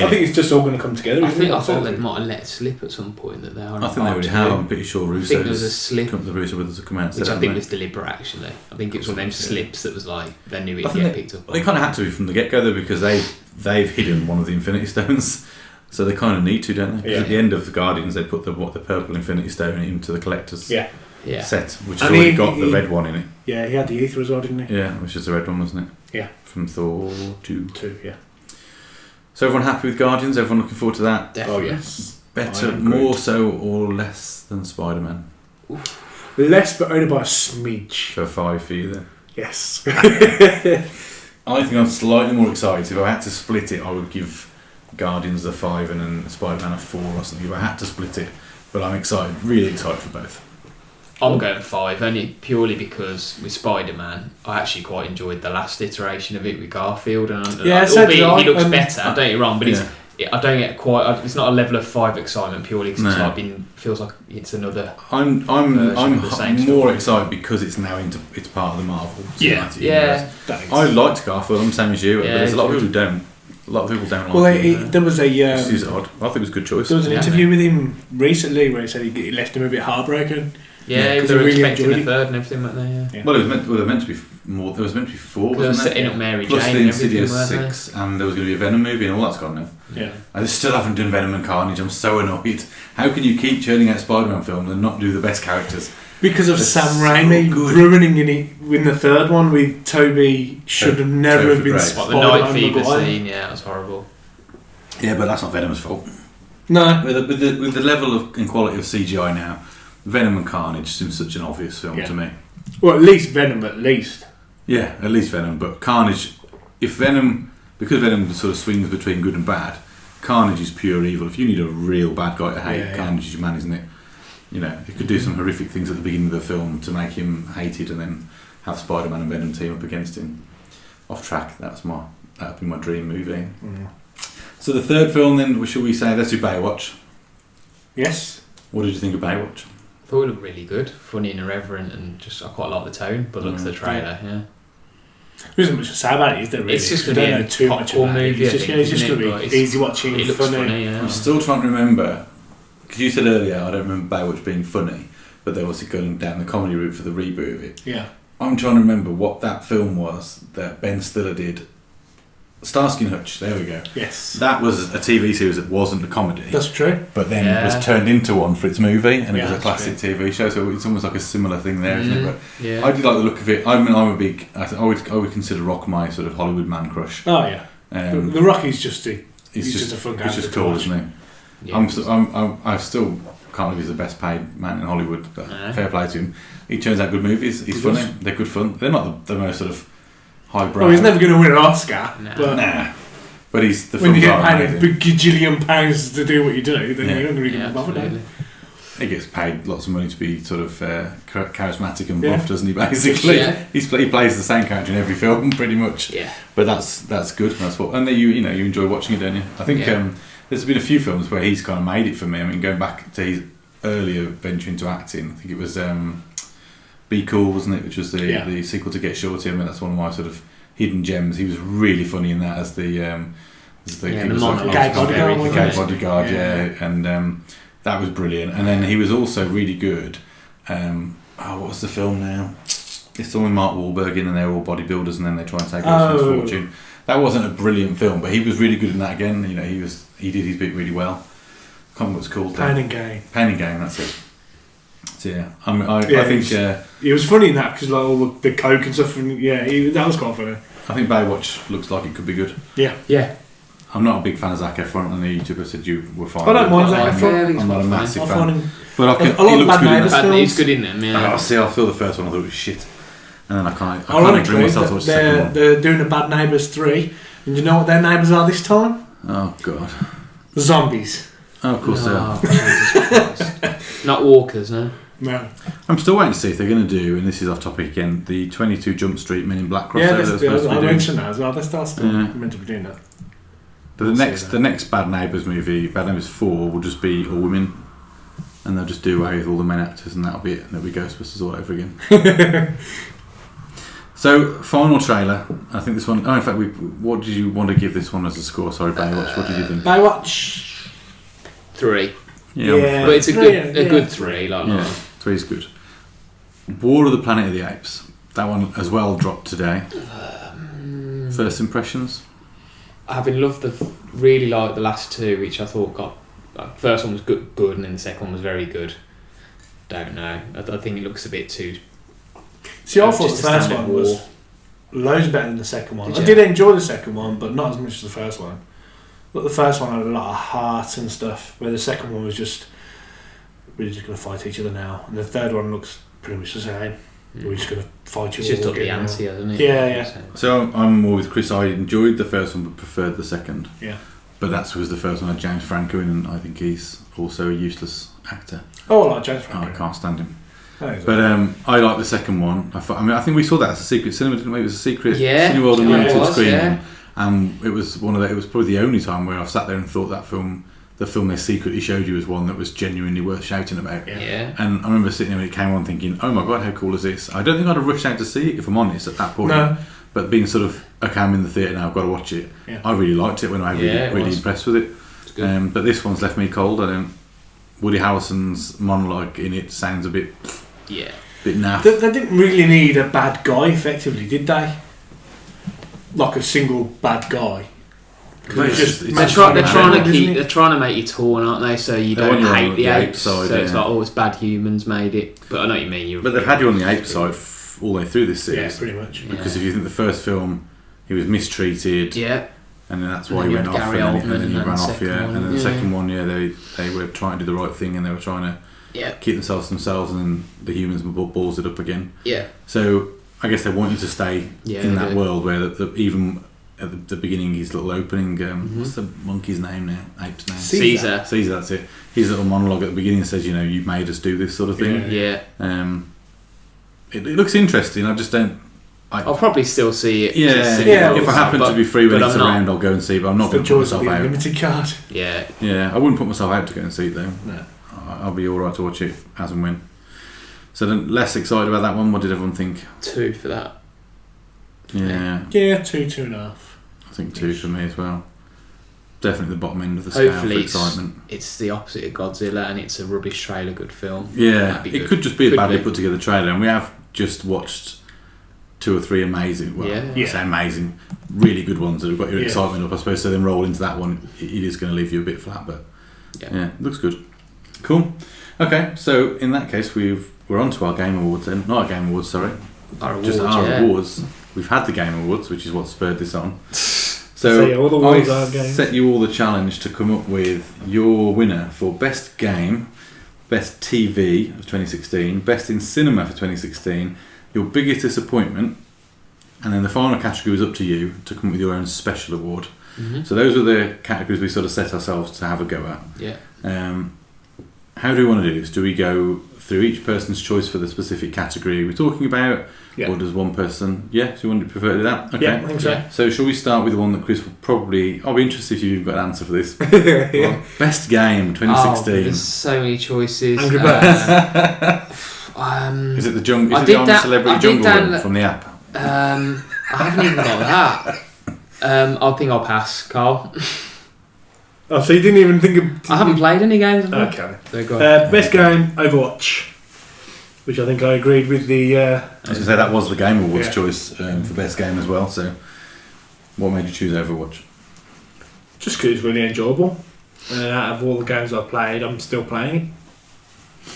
think it's just all going to come together. I thought they might have let it slip at some point that they are. I think they already have. I'm pretty sure Russo. I think there was a slip. The Russo brothers have come out, which I think was deliberate. Actually, I think it was one of them slips that was like they knew it'd get picked up. They kind of had to be from the get go though, because they've hidden one of the Infinity Stones, so they kind of need to, don't they? Because at the end of the Guardians, they put the purple Infinity Stone into the collector's set, which has already got the red one in it. Yeah, he had the ether as well, didn't he? Yeah, which is the red one, wasn't it? Yeah. From Thor 2. Yeah. So everyone happy with Guardians? Everyone looking forward to that? Definitely. Oh, yes. Better, more so or less than Spider-Man? Less, but only by a smidge. So 5 for you then? Yes. I think I'm slightly more excited. If I had to split it, I would give Guardians a 5 and then Spider-Man a 4 or something. If I had to split it. But I'm excited, really excited for both. I'm going 5, only purely because with Spider-Man, I actually quite enjoyed the last iteration of it with Garfield, and albeit he looks better. Don't get me wrong, but I don't get quite. It's not a level of 5 excitement purely because No. feels like it's another. I'm version of the same more story. excited because it's now it's part of the Marvel. Yeah. Cinematic Yeah. universe. I liked Garfield, same as you, but Yeah, there's a lot of it's people who don't. A lot of people don't Well, like him. there was a This is odd. I think it was a good choice. there was an Yeah. interview with him recently where he said he left him a bit heartbroken. Yeah, because they were I really expecting a enjoyed it. third and everything, weren't they? Yeah. Well, it was meant to be more. There was meant to be 4, They were wasn't setting there? up Mary Plus Jane the and everything, Insidious weren't they? 6, and there was going to be a Venom movie, and all that's gone now. Yeah. And they still haven't done Venom and Carnage. I'm so annoyed. How can you keep churning out Spider-Man films and not do the best characters? Because of It's Sam so Raimi good. ruining it in the third one with Toby should have never Topher have been Grace. What, the Spider-Man night fever Maguire. scene? Yeah, that was horrible. Yeah, but that's not Venom's fault. No. With the level of and quality of CGI now, Venom and Carnage seems such an obvious film Yeah. to me. Well, at least Venom, at least. Yeah, at least Venom, but Carnage, because Venom sort of swings between good and bad, Carnage is pure evil. If you need a real bad guy to hate, Yeah, yeah. Carnage is your man, isn't it? You know, he could do some horrific things at the beginning of the film to make him hated, and then have Spider-Man and Venom team up against him. Off track, that'd be my dream movie. So the third film, then, shall we say, let's do Baywatch. Yes. What did you think of Baywatch? I thought it looked really good, funny and irreverent, and just I quite like the tone. But look at the trailer, yeah. There isn't much to say about it, is there? Really? It's just We gonna don't be know a too much popcorn about it. movie, It's I just, think, it's just isn't going it? to But be easy watching, It looks funny, yeah. I'm still trying to remember, because you said earlier, I don't remember Baywatch being funny, but they was going down the comedy route for the reboot of it. Yeah. I'm trying to remember what that film was that Ben Stiller did. Starsky and Hutch, there we go. Yes. That was a TV series that wasn't a comedy, That's true. but then Yeah. was turned into one for its movie, and it Yeah, was a that's classic TV show, so it's almost like a similar thing there, isn't it? But Yeah. I did like the look of it. I would consider Rock my sort of Hollywood man crush. Oh, yeah. The Rocky's just a... He's just a fun guy He's just to cool, watch. isn't he? Yeah. I still can't believe he's the best paid man in Hollywood, but No. fair play to him. He turns out good movies. He's He funny. does. They're good fun. They're not the most sort of highbrow. Well, he's never going to win an Oscar. No. But Nah. But he's the when you films get are paid a amazing. big gajillion pounds to do what you do, then Yeah. you're not really going Yeah, to bother absolutely. doing He gets paid lots of money to be sort of charismatic and Yeah. buff, doesn't he? Basically, Yeah. he plays the same character in every film, pretty much. Yeah. But that's good. That's what, and then you enjoy watching it, don't you? I think Yeah. there's been a few films where he's kind of made it for me. I mean, going back to his earlier venture into acting, I think it was Be Cool, wasn't it? Which was the sequel to Get Shorty. I mean, that's one of my sort of hidden gems. He was really funny in that as the Yeah, he the was Monica Gay was bodyguard, very wasn't Gay it? bodyguard, Yeah. yeah, and that was brilliant. And then he was also really good. What was the film now? It's the one with Mark Wahlberg in, and they're all bodybuilders, and then they try and take over his fortune. That wasn't a brilliant film, but he was really good in that again. You know, he did his bit really well. Can't remember what it's called. Pain and Gain. Pain and Gain, that's it. So yeah, I Yeah, think He was funny in that because like all the coke and stuff, and that was quite funny. I think Baywatch looks like it could be good. Yeah. Yeah. I'm not a big fan of Zac Efron, and the YouTuber said you were fine. I don't mind Zac Yeah, Efron. I'm not a fine. massive I fan. find him. But I like he looks Bad good in Neighbours. that. But he's good in them, yeah. I saw the first one, I thought it was shit. And then I can't bring Ironically, myself to watch the second one. they're doing a Bad Neighbours 3, and you know what their neighbours are this time? Oh, God. Zombies. Oh, of course they are. Jesus Christ. Not walkers, no. No. I'm still waiting to see if they're going to do, and this is off topic again, the 22 Jump Street Men in Black crossover Yeah, they're supposed to be I doing. mentioned that as well. They're still Yeah. meant to be doing that. But the next Bad Neighbours movie, Bad Neighbours 4, will just be all women, and they'll just do away with all the men actors, and that'll be it. And there'll be Ghostbusters all over again. So, final trailer. I think this one. Oh, in fact, what did you want to give this one as a score? Sorry, Baywatch. What did you think? Baywatch. 3. Yeah. But it's a Three, good, a yeah. good 3. Like, Yeah, 3 is good. War of the Planet of the Apes. That one as well dropped today. First impressions. Having loved really liked the last 2, which I thought first one was good, and then the second one was very good. Don't know. I think it looks a bit too. See, I thought just the a first standard one was war. loads better than the second one. Did I you? did enjoy the second one, but not as much as the first one. But the first one had a lot of heart and stuff, where the second one was just we're just going to fight each other now, and the third one looks pretty much the same. We're just going to fight you It's all just up the again now. ante, hasn't it? Yeah. So I'm more with Chris. I enjoyed the first one, but preferred the second. Yeah. But that was the first one had James Franco in, and I think he's also a useless actor. Oh, I like James Franco. I can't stand him. Oh, he's But I like the second one. I think we saw that as a secret cinema, didn't we? It was a secret Yeah, Cineworld yeah, Unlimited it was, screening. yeah. And it was it was probably the only time where I've sat there and thought the film they secretly showed you was one that was genuinely worth shouting about. Yeah. And I remember sitting there when it came on thinking, oh my god, how cool is this? I don't think I'd have rushed out to see it, if I'm honest, at that point. No. But being sort of, okay, I'm in the theatre now, I've got to watch it. Yeah. I really liked it when I was really impressed with it. It's good. But this one's left me cold. Woody Harrelson's monologue in it sounds a bit naff. They didn't really need a bad guy, effectively, did they? Like a single bad guy. They're trying to make you torn, aren't they? So you don't hate the apes. Side, so it's like, it's bad humans made it. But I know what you mean. But they've had you on the ape side all the way through this series. Yeah, pretty much. Because if you think the first film, he was mistreated. Yeah. And then that's why he went off, and then he ran off, and then the second one, they were trying to do the right thing, and they were trying to keep themselves to themselves, and then the humans balls it up again. Yeah. So I guess they want you to stay in that world where even at the beginning, his little opening, what's the monkey's name now? Ape's name? Caesar, that's it. His little monologue at the beginning says, you made us do this sort of thing. Yeah. It looks interesting. I just don't. I'll probably still see it. If I happen to be free when it's around, I'll go and see it, but I'm not going to put myself out. Limited card. Yeah, I wouldn't put myself out to go and see it though. No. I'll be alright to watch it as and when. So then, less excited about that one. What did everyone think? 2 for that. Yeah. Yeah, 2.5. I think 2 for me as well. Definitely the bottom end of the scale for excitement. It's the opposite of Godzilla, and it's a rubbish trailer good film. Yeah, it could just be a badly put together trailer, and we have just watched 2 or 3 amazing, I say amazing, really good ones that have got your excitement up, I suppose. So then roll into that one, it is going to leave you a bit flat, but it looks good. Cool. Okay, so in that case, we're on to our Game Awards then. Not our Game Awards, sorry. Our awards. We've had the Game Awards, which is what spurred this on. So all the awards I set you all the challenge to come up with your winner for Best Game, Best TV of 2016, Best in Cinema for 2016, your biggest disappointment, and then the final category was up to you to come up with your own special award. Mm-hmm. So those were the categories we sort of set ourselves to have a go at. Yeah. How do we want to do this? Do we go through each person's choice for the specific category we're talking about? Or does one person... Yeah, so you want to prefer to do that? Okay. Yeah, I think so. Yeah. So shall we start with the one that Chris will probably... I'll be interested if you've got an answer for this. Yeah. Best Game 2016. There's so many choices. Angry Birds. Is it the Celebrity Jungle one from the app? I haven't even got that. I think I'll pass, Carl. Oh, so you didn't even think of... I haven't played any games. Okay. So go best game, Overwatch. Which I think I agreed with the... I was going to say that was the Game Awards choice for Best Game as well, so what made you choose Overwatch? Just because it's really enjoyable. And out of all the games I've played, I'm still playing it.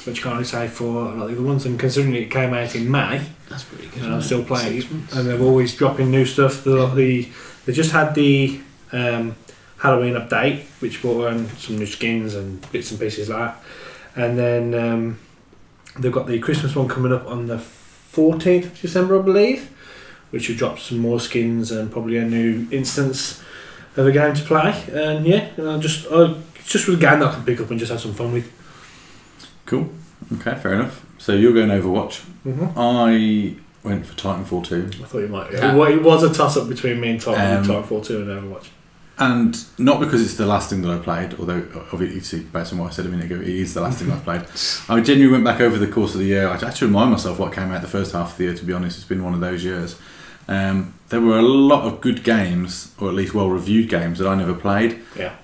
Which can't really say for a lot of the other ones, and considering it came out in May, that's pretty good. And I'm still playing it. And they're always dropping new stuff. They just had the Halloween update, which brought on some new skins and bits and pieces like that. And then they've got the Christmas one coming up on the 14th of December, I believe, which will drop some more skins and probably a new instance of a game to play. And it's just a game that I can pick up and just have some fun with. Cool. Okay, fair enough. So you're going Overwatch. Mm-hmm. I went for Titanfall 2. I thought you might. It was a toss-up between me and Titanfall 2 and Overwatch. And not because it's the last thing that I played, although obviously based on what I said a minute ago, it is the last thing I've played. I genuinely went back over the course of the year. I had to remind myself what came out the first half of the year, to be honest. It's been one of those years. There were a lot of good games, or at least well-reviewed games, that I never played. Yeah.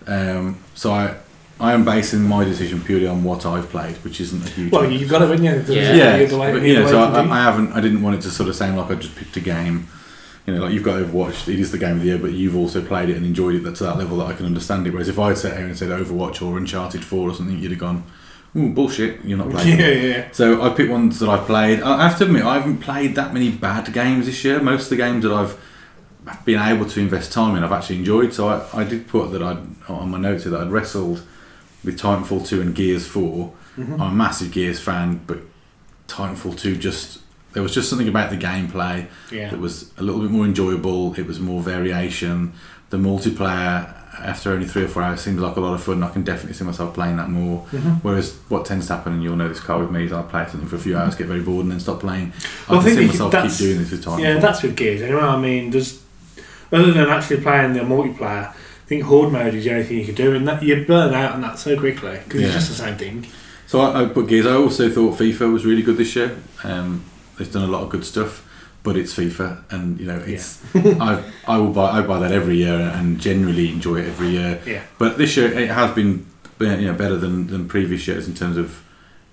So I am basing my decision purely on what I've played, which isn't a huge... Well, you've got to win, I didn't want it to sort of sound like I just picked a game. Like you've got Overwatch, it is the game of the year, but you've also played it and enjoyed it to that level that I can understand it. Whereas if I'd sat here and said Overwatch or Uncharted 4 or something, you'd have gone, ooh, bullshit, you're not playing it. Yeah. So I picked ones that I've played. I have to admit, I haven't played that many bad games this year. Most of the games that I've been able to invest time in, I've actually enjoyed. So I did put that on my notes here that I'd wrestled with Titanfall 2 and Gears 4. Mm-hmm. I'm a massive Gears fan, but Titanfall 2 there was just something about the gameplay that was a little bit more enjoyable. It was more variation. The multiplayer, after only 3 or 4 hours, seems like a lot of fun. I can definitely see myself playing that more. Mm-hmm. Whereas what tends to happen, and you'll know this, Carl, with me, is I play something for a few hours, get very bored, and then stop playing. I can see myself keep doing this with Titanfall. Yeah, that's with Gears. Anyway, I mean, other than actually playing the multiplayer, I think Horde mode is the only thing you could do, and that you burn out on that so quickly because it's just the same thing. So I put Gears. I also thought FIFA was really good this year. They've done a lot of good stuff, but it's FIFA, and it's I buy that every year and generally enjoy it every year. Yeah. But this year it has been better than previous years in terms of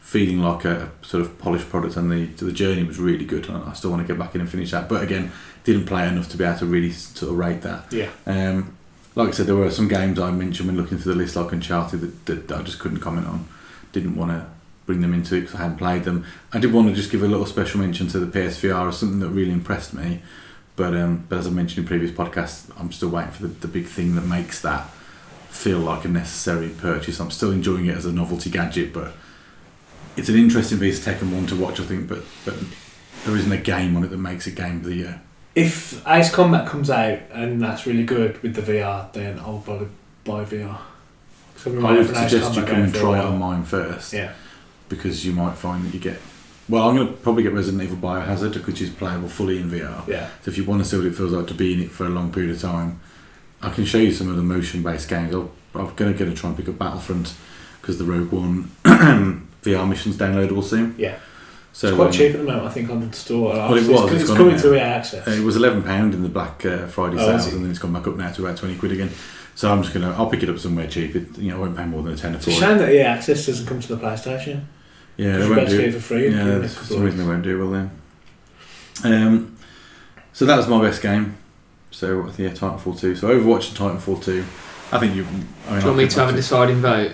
feeling like a sort of polished product, and the journey was really good. I still want to get back in and finish that, but again, didn't play enough to be able to really sort of rate that. Yeah. Like I said, there were some games I mentioned when looking through the list, like Uncharted, that I just couldn't comment on. Didn't want to bring them into it because I hadn't played them. I did want to just give a little special mention to the PSVR as something that really impressed me. But as I mentioned in previous podcasts, I'm still waiting for the big thing that makes that feel like a necessary purchase. I'm still enjoying it as a novelty gadget, but it's an interesting piece of tech and one to watch, I think. But there isn't a game on it that makes it game of the year. If Ace Combat comes out and that's really good with the VR, then I'll probably buy VR. I would suggest you come and try it on mine first. Yeah. Because you might find that you get... Well, I'm going to probably get Resident Evil Biohazard, which is playable fully in VR. Yeah. So if you want to see what it feels like to be in it for a long period of time, I can show you some of the motion-based games. I'm going to try and pick up Battlefront because the Rogue One VR mission's downloadable soon. Yeah. So, it's quite cheap at the moment, I think, on the store. Well, it was. It's coming to EA Access. It was £11 in the Black Friday sales, and then it's gone back up now to about £20 again. So I'm just I'll pick it up somewhere cheap. I won't pay more than a tenner for it. It's a shame that EA Access doesn't come to the PlayStation. Yeah, they won't do it for free. Yeah, for some reason they won't do it, will they? So that was my best game. So yeah, Titanfall 2. So Overwatch and Titanfall 2. I think you. Do you want me to have a deciding vote?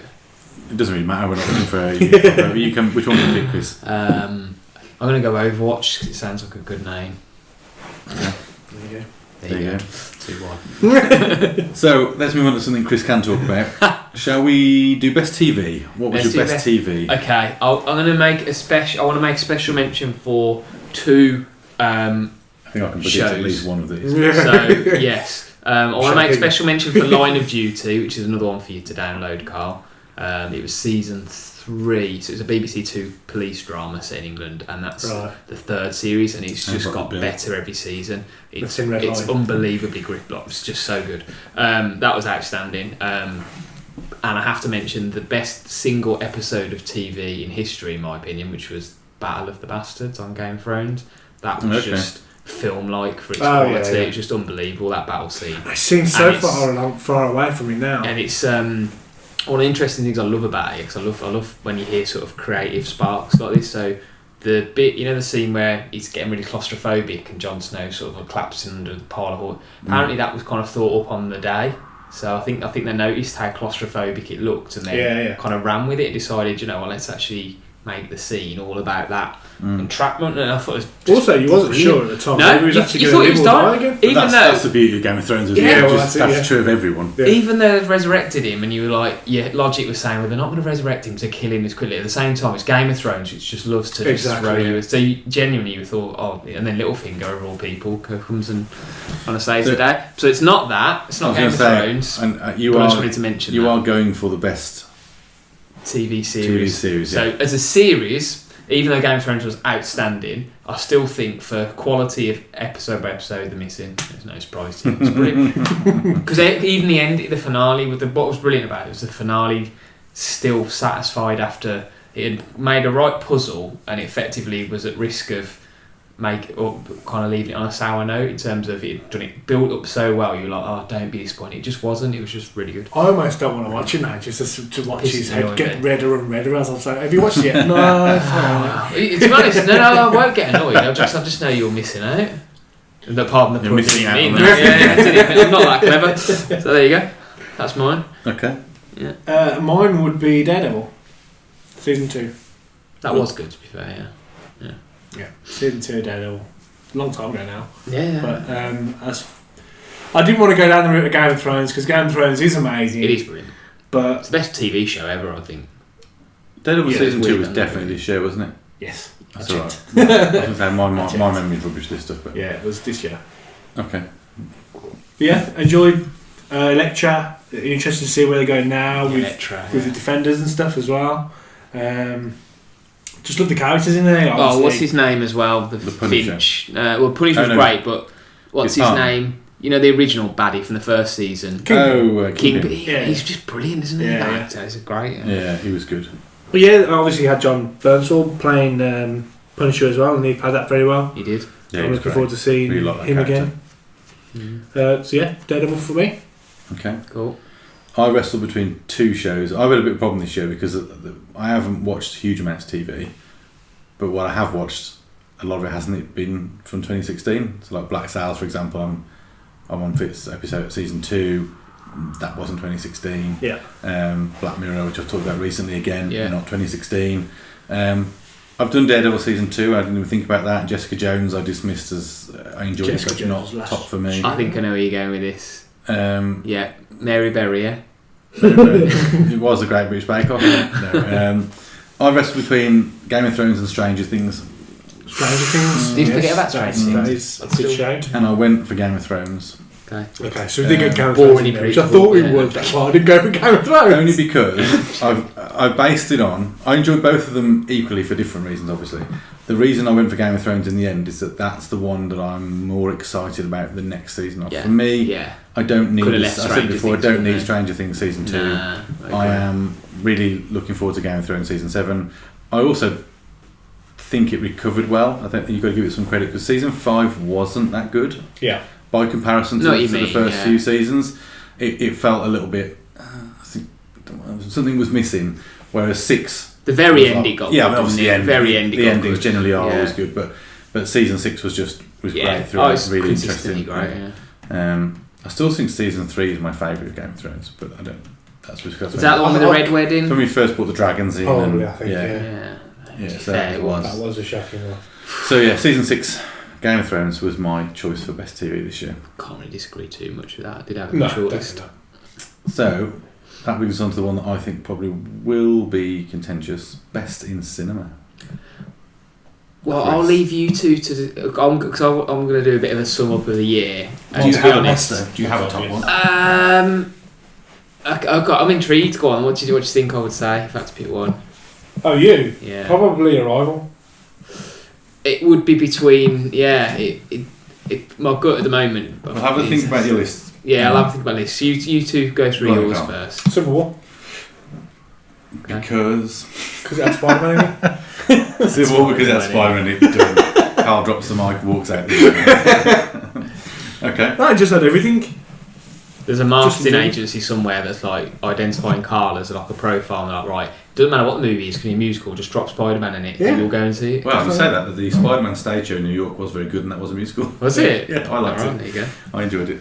It doesn't really matter. We're not looking for you can. Which one do you pick, Chris? I'm going to go Overwatch because it sounds like a good name. Yeah. There you go. 2-1. So let's move on to something Chris can talk about. Shall we do best TV? What was your best TV? Okay, I'm going to make a special. I want to make a special mention for two. I think I can predict shows. At least one of these. So yes, I want to make a special mention for Line of Duty, which is another one for you to download, Carl. It was season 3, so it's a BBC Two police drama set in England, and that's the third series, and it's just got better every season. It's unbelievably grip-locked. It's just so good. That was outstanding. And I have to mention the best single episode of TV in history, in my opinion, which was Battle of the Bastards on Game of Thrones. That was just film-like for its quality. Yeah. It was just unbelievable, that battle scene. It seems so far away from me now. And it's one of the interesting things I love about it, because I love when you hear sort of creative sparks like this. So the bit, the scene where he's getting really claustrophobic and Jon Snow sort of collapsing under the pile of horse. Apparently that was kind of thought up on the day. So I think they noticed how claustrophobic it looked, and then kind of ran with it and decided, let's actually make the scene all about that entrapment. And I thought it was also, you wasn't sure at the time. No, you thought it was dying. That's the beauty of Game of Thrones, isn't it? That's true of everyone. Yeah. Even though they resurrected him, and you were like, logic was saying, well, they're not going to resurrect him to kill him as quickly. At the same time, it's Game of Thrones, which just loves to just throw you. So genuinely, you thought, and then Littlefinger of all people comes and kind of saves the day. So it's not that. It's not Game of Thrones. And I just wanted to mention you are going for the best TV series. So as a series, even though Game of Thrones was outstanding, I still think for quality of episode by episode, The Missing, there's no surprise to you. It's brilliant. Because even the finale, what was brilliant about it was the finale still satisfied after it had made a right puzzle, and it effectively was at risk of kind of leaving it on a sour note in terms of it had done it built up so well. You're like, oh, don't be disappointed. It just wasn't. It was just really good. I almost don't want to watch it now, just to watch his head get redder and redder as I'm saying. Have you watched it yet? No. To be honest, no, I won't get annoyed. I just know you're missing out. Pardon the pun. You're missing out. I'm not that clever. So there you go. That's mine. Okay. Yeah. Mine would be Daredevil, season 2. That was good, to be fair. Yeah. Yeah, season 2 of Daredevil. A long time ago now. Yeah. But I didn't want to go down the route of Game of Thrones because Game of Thrones is amazing. It is brilliant. But it's the best TV show ever, I think. Daredevil season 2 was definitely this year, wasn't it? Yes. That's alright. I was going to say my memory's rubbish, this stuff. But yeah, it was this year. Okay. Yeah, enjoyed Elektra. Interested to see where they go now with the Defenders and stuff as well. Just love the characters in there. Obviously. Oh, what's his name as well? The Punisher. Finch. Punisher was great, but what's his name? the original baddie from the first season. King. He's just brilliant, isn't he? Yeah, That yeah. actor is great. Yeah, he was good. But yeah, obviously had John Bernthal playing Punisher as well, and he played that very well. He did. Yeah, I'm he was looking great. forward to seeing Really like that him character. again. So yeah, Daredevil for me. Okay. Cool. I wrestled between two shows. I've had a bit of a problem this year because I haven't watched huge amounts of TV, but what I have watched, a lot of it hasn't been from 2016. So like Black Sails, for example, I'm on fifth episode season 2. That wasn't 2016. Yeah. Black Mirror, which I've talked about recently again, Yeah. not 2016. I've done Daredevil season 2. I didn't even think about that. And Jessica Jones, I dismissed as I enjoyed it, Jessica but not Jones was top for me. I think I know where you're going with this. Yeah, Mary Berry, yeah? It was a Great British Bake Off. No, I wrestled between Game of Thrones and Stranger Things, Stranger Things. Did you forget about Stranger That Things? is a good shout. and I went for Game of Thrones. Okay, so we did get Game of Boring Thrones in there, which I prequel, thought we yeah. would. That's why I didn't go for Game of Thrones. Only because I based it on. I enjoyed both of them equally for different reasons, obviously. The reason I went for Game of Thrones in the end is that that's the one that I'm more excited about the next season of. Yeah. For me, Yeah. I don't need. Coulda I left said Stranger before, I Things, don't couldn't need they? Stranger Things season 2. Nah, I am really looking forward to Game of Thrones season 7. I also think it recovered well. I think you've got to give it some credit because season 5 wasn't that good Yeah. by comparison to, Know what you to the mean, first yeah. few seasons. It felt a little bit. I think something was missing. Whereas 6. The very was end like- it got yeah, good, obviously the didn't it? end. Very end it The got endings good. generally are Yeah. always good, but season 6 was Yeah. great throughout. It's Really consistently interesting. great, yeah. I still think season 3 is my favourite of Game of Thrones, but I don't. That's because Was that the one with the red wedding? when we first brought the dragons in. Probably, and, I think, Yeah. Yeah, To be so fair, it was. That was a shocking one. So yeah, season 6, Game of Thrones was my choice for best TV this year. Can't really disagree too much with that. I did have No, a short list. definitely So that brings us on to the one that I think probably will be contentious: best in cinema. Well, Chris. I'll leave you two to. Because I'm going to do a bit of a sum up of the year. And Do you to be have a honest, best? Do you have a top one? I'm intrigued. Go on. What do you think I would say if I had to pick one? Oh, you? Yeah. Probably Arrival. It would be between. Yeah. My gut at the moment. Well, have a think about your list. Yeah, I'll have a think about this. You two go through Right, yours go on. first. Civil War. Because Because it had Spider-Man in it. Civil War, because that's Spider-Man. Carl drops the mic, walks out. Okay. No, I just had everything. There's a marketing Just- agency somewhere that's like identifying Carl as like a profile. And they're like, right, doesn't matter what the movie is, can be a musical, just drop Spider-Man in it, Yeah. and you'll go and see it. Well, I can say that the Spider-Man stage show in New York was very good, and that was a musical. Was it? Yeah, I liked Alright, it. there you go. I enjoyed it.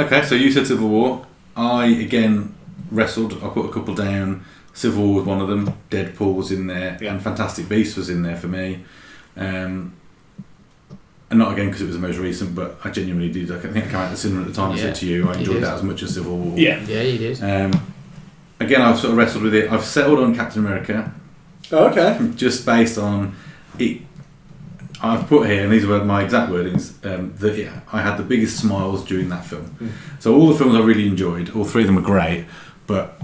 Okay, so you said Civil War. I again wrestled. I put a couple down. Civil War was one of them. Deadpool was in there, Yeah. and Fantastic Beasts was in there for me. And not again because it was the most recent, but I genuinely did. I think I came out of the cinema at the time and Yeah, said to you, I you enjoyed did. that as much as Civil War. Yeah. Yeah, you did. Again, I've sort of wrestled with it. I've settled on Captain America. Oh, okay. Just based on it. I've put here, and these were my exact wordings, that yeah, I had the biggest smiles during that film. So all the films I really enjoyed, all three of them are great, but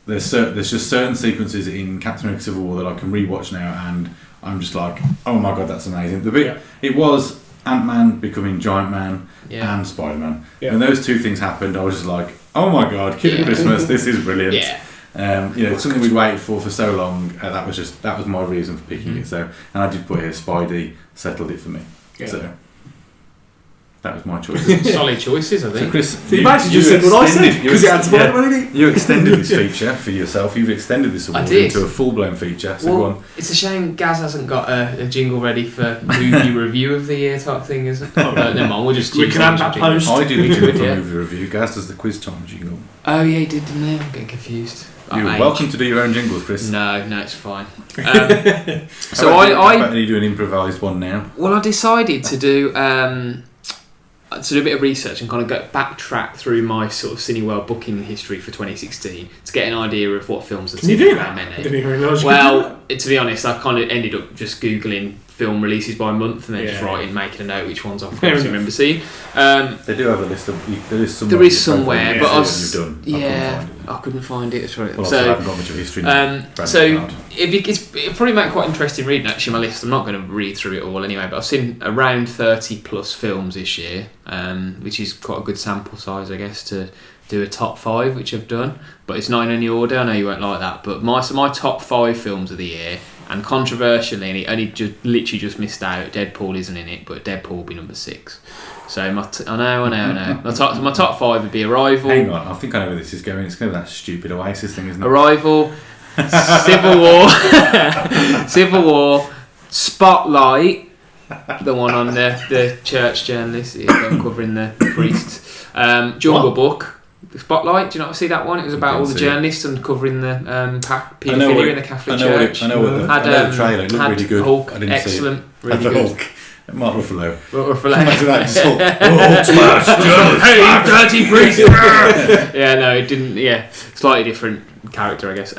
there's just certain sequences in Captain America Civil War that I can rewatch now, and I'm just like, oh my god, that's amazing. The bit Yeah. it was Ant-Man becoming Giant Man Yeah. and Spider-Man. Yeah. When those two things happened, I was just like, oh my god, Kid Yeah. Christmas, this is brilliant. Yeah. It's something we'd waited for so long. That was my reason for picking it. So, and I did put here Spidey settled it for me. Yeah. So that was my choice. Solid choices, I So think. Chris, So you basically just said what I said, because it had Spider-Man in it. You extended this feature for yourself. You've extended this award did. into a full-blown feature. So go Well, on. it's a shame Gaz hasn't got a jingle ready for movie review of the year type thing, is it? Oh, no, never mind. We'll just We use can the add that jingle. post. I did the jingle for Yeah. movie review. Gaz does the quiz time jingle. Oh yeah, he did, didn't he? I'm getting confused. You're Age. welcome to do your own jingles, Chris. No, it's fine. So How I about you do an improvised one now? well, I decided to do a bit of research and kind of go backtrack through my sort of Cineworld booking history for 2016 to get an idea of what films I've Can you seen do and how that? I many. didn't even realise you could do Well, to be honest, I kind of ended up just googling film releases by month, and they're just making a note which ones I've obviously remember seeing. They do have a list of. There is somewhere, but I couldn't find it. Sorry. Well, so I haven't got much of history. It probably make quite interesting reading actually. My list. I'm not going to read through it all anyway, but I've seen around 30 plus films this year, which is quite a good sample size, I guess, to do a top 5, which I've done. But it's not in any order. I know you won't like that, but my top 5 films of the year. And controversially, and it only literally just missed out. Deadpool isn't in it, but Deadpool will be number 6. So I know. My top 5 would be Arrival. Hang on, I think I know where this is going. It's going to be that stupid Oasis thing, isn't it? Arrival, Civil War, Spotlight, the one on the church journalist covering the priests. Jungle Book. The Spotlight, do you not see that one? It was about all the journalists uncovering the paedophilia in the Catholic Church. I know the trailer. It looked really good. Hulk, I didn't excellent, see it. really good. good. Hulk. Mark Ruffalo. Imagine that. Hulk smash! Hey, dirty priest! Yeah, no, it didn't. Yeah, slightly different character, I guess.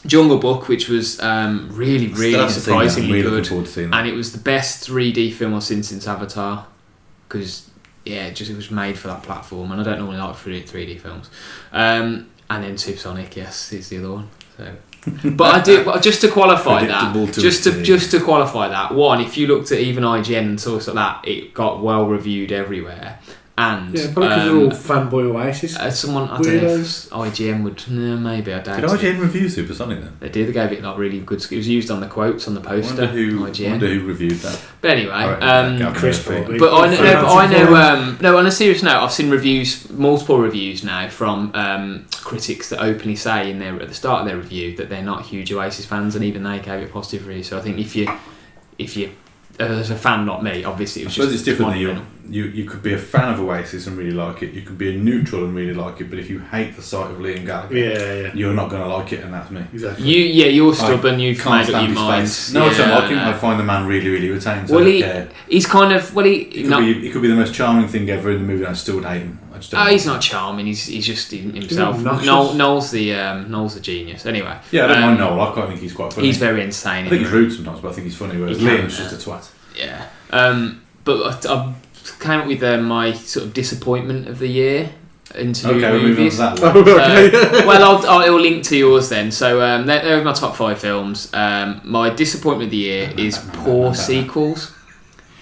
Jungle Book, which was really surprisingly good, and it was the best 3D film I've seen since Avatar, because. Yeah, it was made for that platform, and I don't normally like 3D films. And then Supersonic, yes, is the other one. So, but just to qualify that, just to qualify that, one, if you looked at even IGN and source like that, it got well reviewed everywhere. And probably because they're all fanboy Oasis. Someone, I don't know if IGN would. No, maybe I doubt. Did IGN review Supersonic then? They did. They gave it like really good. It was used on the quotes on the poster. I wonder who reviewed that. But anyway, Chris probably. But I know. No, on a serious note, I've seen multiple reviews now from critics that openly say at the start of their review that they're not huge Oasis fans, and even they gave it positive reviews. So I think if you as a fan, not me, obviously it was just. It's different. You could be a fan of Oasis and really like it. You could be a neutral and really like it. But if you hate the sight of Liam Gallagher, you're not going to like it, and that's me. Exactly. You're stubborn. You've made up your mind. No, I don't like him. I find the man really, really retaining. So he's kind of he could be the most charming thing ever in the movie, and I still would hate him. He's not charming. He's just himself. Noel's the genius. Anyway. Yeah, I don't mind Noel. I quite think he's quite funny. He's very entertaining. I think he's rude sometimes, but I think he's funny. Whereas Liam's just a twat. Yeah. But I came up with my sort of disappointment of the year into movies. Well, I'll link to yours then. So they're my top 5 films. My disappointment of the year is poor sequels.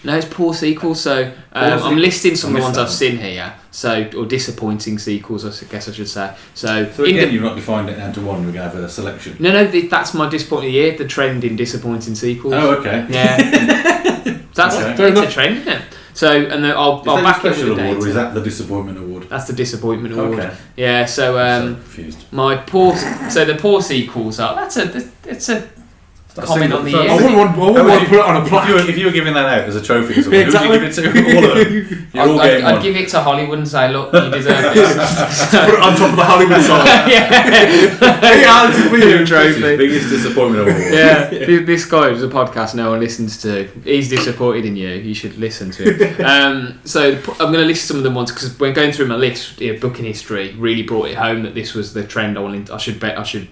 No, it's poor sequels. So I'm listing some of the ones I've seen here. So, or disappointing sequels, I guess I should say. So again, you've not defined it down to one. We're going to have a selection. No, that's my disappointment of the year. The trend in disappointing sequels. Oh, okay. Yeah, that's a trend, isn't it? So, and then I'll back it with the data. Or is that the disappointment award? That's the disappointment award. Okay. Yeah. So confused. The poor sequels are. It's a comment on the year. I wouldn't want to put it on a plaque. If you were giving that out as a trophy, who would you give it to? All of them. I'd give it to Hollywood and say, look, you deserve this. Put it on top of the Hollywood sign. Yeah. Trophy. Biggest disappointment award. Yeah. This guy who's a podcast no one listens to. He's disappointed in you. You should listen to him. So I'm going to list some of them ones because when going through my list, booking history really brought it home that this was the trend I should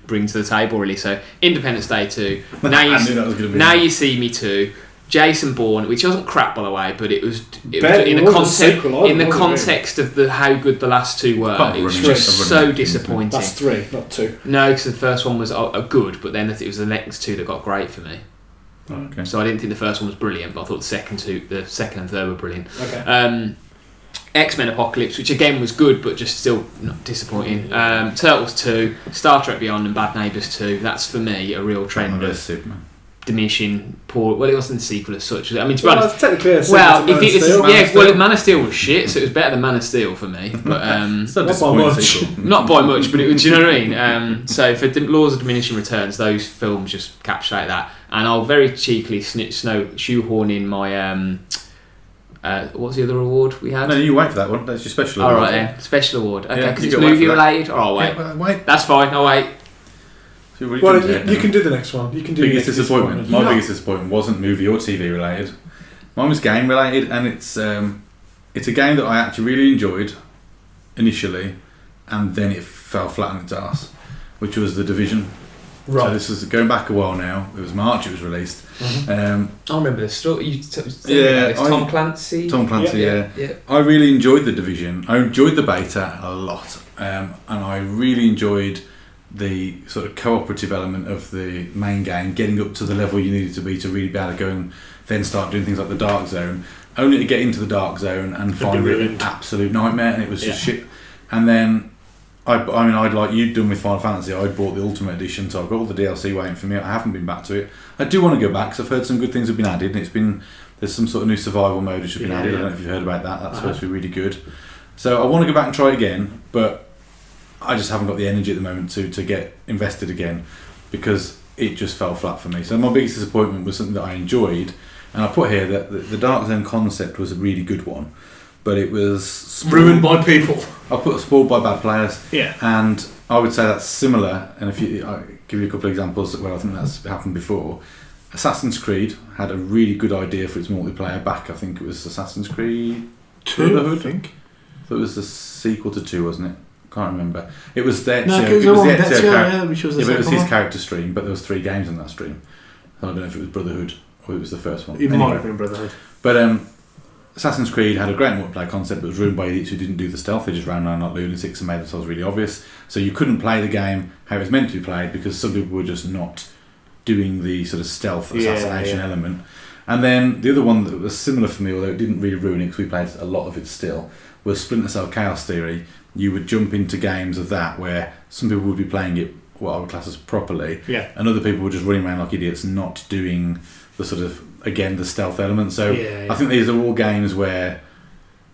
bring to the table really. So Independence Day 2. Now you see me too. Jason Bourne, which wasn't crap by the way, but it was in the context of how good the last 2 were. It was just so disappointing. That's 3, not 2. No, because the first one was good, but then it was the next 2 that got great for me. Okay. So I didn't think the first one was brilliant, but I thought the second and third were brilliant. Okay. X-Men Apocalypse, which again was good, but just still not disappointing. Turtles 2, Star Trek Beyond, and Bad Neighbours 2. That's for me a real trend of Superman. Diminishing poor. Well, it wasn't a sequel as such. I mean, to be honest, technically a sequel. Man of Steel was shit, so it was better than Man of Steel for me. But not by much. Not by much, but do you know what I mean? So for Laws of Diminishing Returns, those films just capture that, and I'll very cheekily shoehorn in my. What's the other award we had? No, you wait for that one. That's your special award. Alright, yeah. Special award. Okay, because it's movie related. Oh, wait. Yeah, wait. That's fine, I'll wait. So you can do the next one. You can do biggest disappointment. My biggest disappointment wasn't movie or TV related. Mine was game related, and it's a game that I actually really enjoyed initially, and then it fell flat on its arse, which was The Division. So this is going back a while now. It was March it was released. I remember the story. Tom Clancy. Tom Clancy, yeah. I really enjoyed The Division. I enjoyed the beta a lot. And I really enjoyed the sort of cooperative element of the main game, getting up to the level you needed to be really be able to go and then start doing things like the Dark Zone, only to get into the Dark Zone and find it an absolute nightmare, and it was just shit. And then I'd like you'd done with Final Fantasy. I bought the Ultimate Edition, so I've got all the DLC waiting for me. I haven't been back to it. I do want to go back because I've heard some good things have been added, and there's some sort of new survival mode which has been added. I don't know if you've heard about that. That's supposed to be really good. So I want to go back and try it again, but I just haven't got the energy at the moment to get invested again because it just fell flat for me. So my biggest disappointment was something that I enjoyed, and I put here that the Dark Zone concept was a really good one, but it was ruined by people. I put spoiled by bad players. Yeah. And I would say that's similar, and I'll give you a couple of examples where I think that's happened before. Assassin's Creed had a really good idea for its multiplayer back. I think it was Assassin's Creed 2, Brotherhood. I think. So it was the sequel to 2, wasn't it? Can't remember. It was their which was it was his character stream, but there was 3 games on that stream. I don't know if it was Brotherhood or it was the first one. It might have been Brotherhood. But Assassin's Creed had a great multiplayer concept, but was ruined by idiots who didn't do the stealth. They just ran around like lunatics and made themselves really obvious. So you couldn't play the game how it was meant to be played because some people were just not doing the sort of stealth assassination element. And then the other one that was similar for me, although it didn't really ruin it because we played a lot of it still, was Splinter Cell Chaos Theory. You would jump into games of that where some people would be playing it what I would class as properly, and other people were just running around like idiots, not doing the sort of, again, the stealth element. So I think these are all games where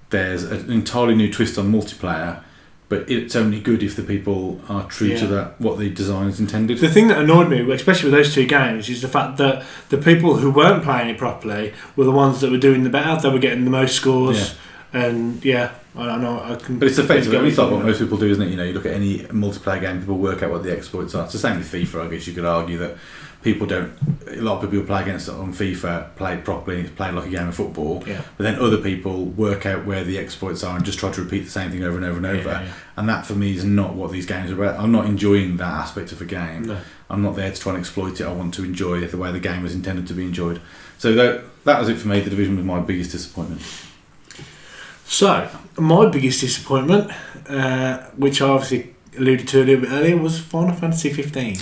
there's an entirely new twist on multiplayer, but it's only good if the people are true to that, what the designers intended. The thing that annoyed me, especially with those 2 games, is the fact that the people who weren't playing it properly were the ones that were doing the better. They were getting the most scores, and I know I can. But it's effectively what most people do, isn't it? You know, you look at any multiplayer game, people work out what the exploits are. It's the same with FIFA. I guess you could argue that people don't. A lot of people who play against it on FIFA play it properly, and it's played like a game of football. Yeah. But then other people work out where the exploits are and just try to repeat the same thing over and over and over. Yeah. And that for me is not what these games are about. I'm not enjoying that aspect of a game. No. I'm not there to try and exploit it. I want to enjoy it the way the game was intended to be enjoyed. So that was it for me. The Division was my biggest disappointment. So, my biggest disappointment, which I obviously alluded to a little bit earlier, was Final Fantasy 15.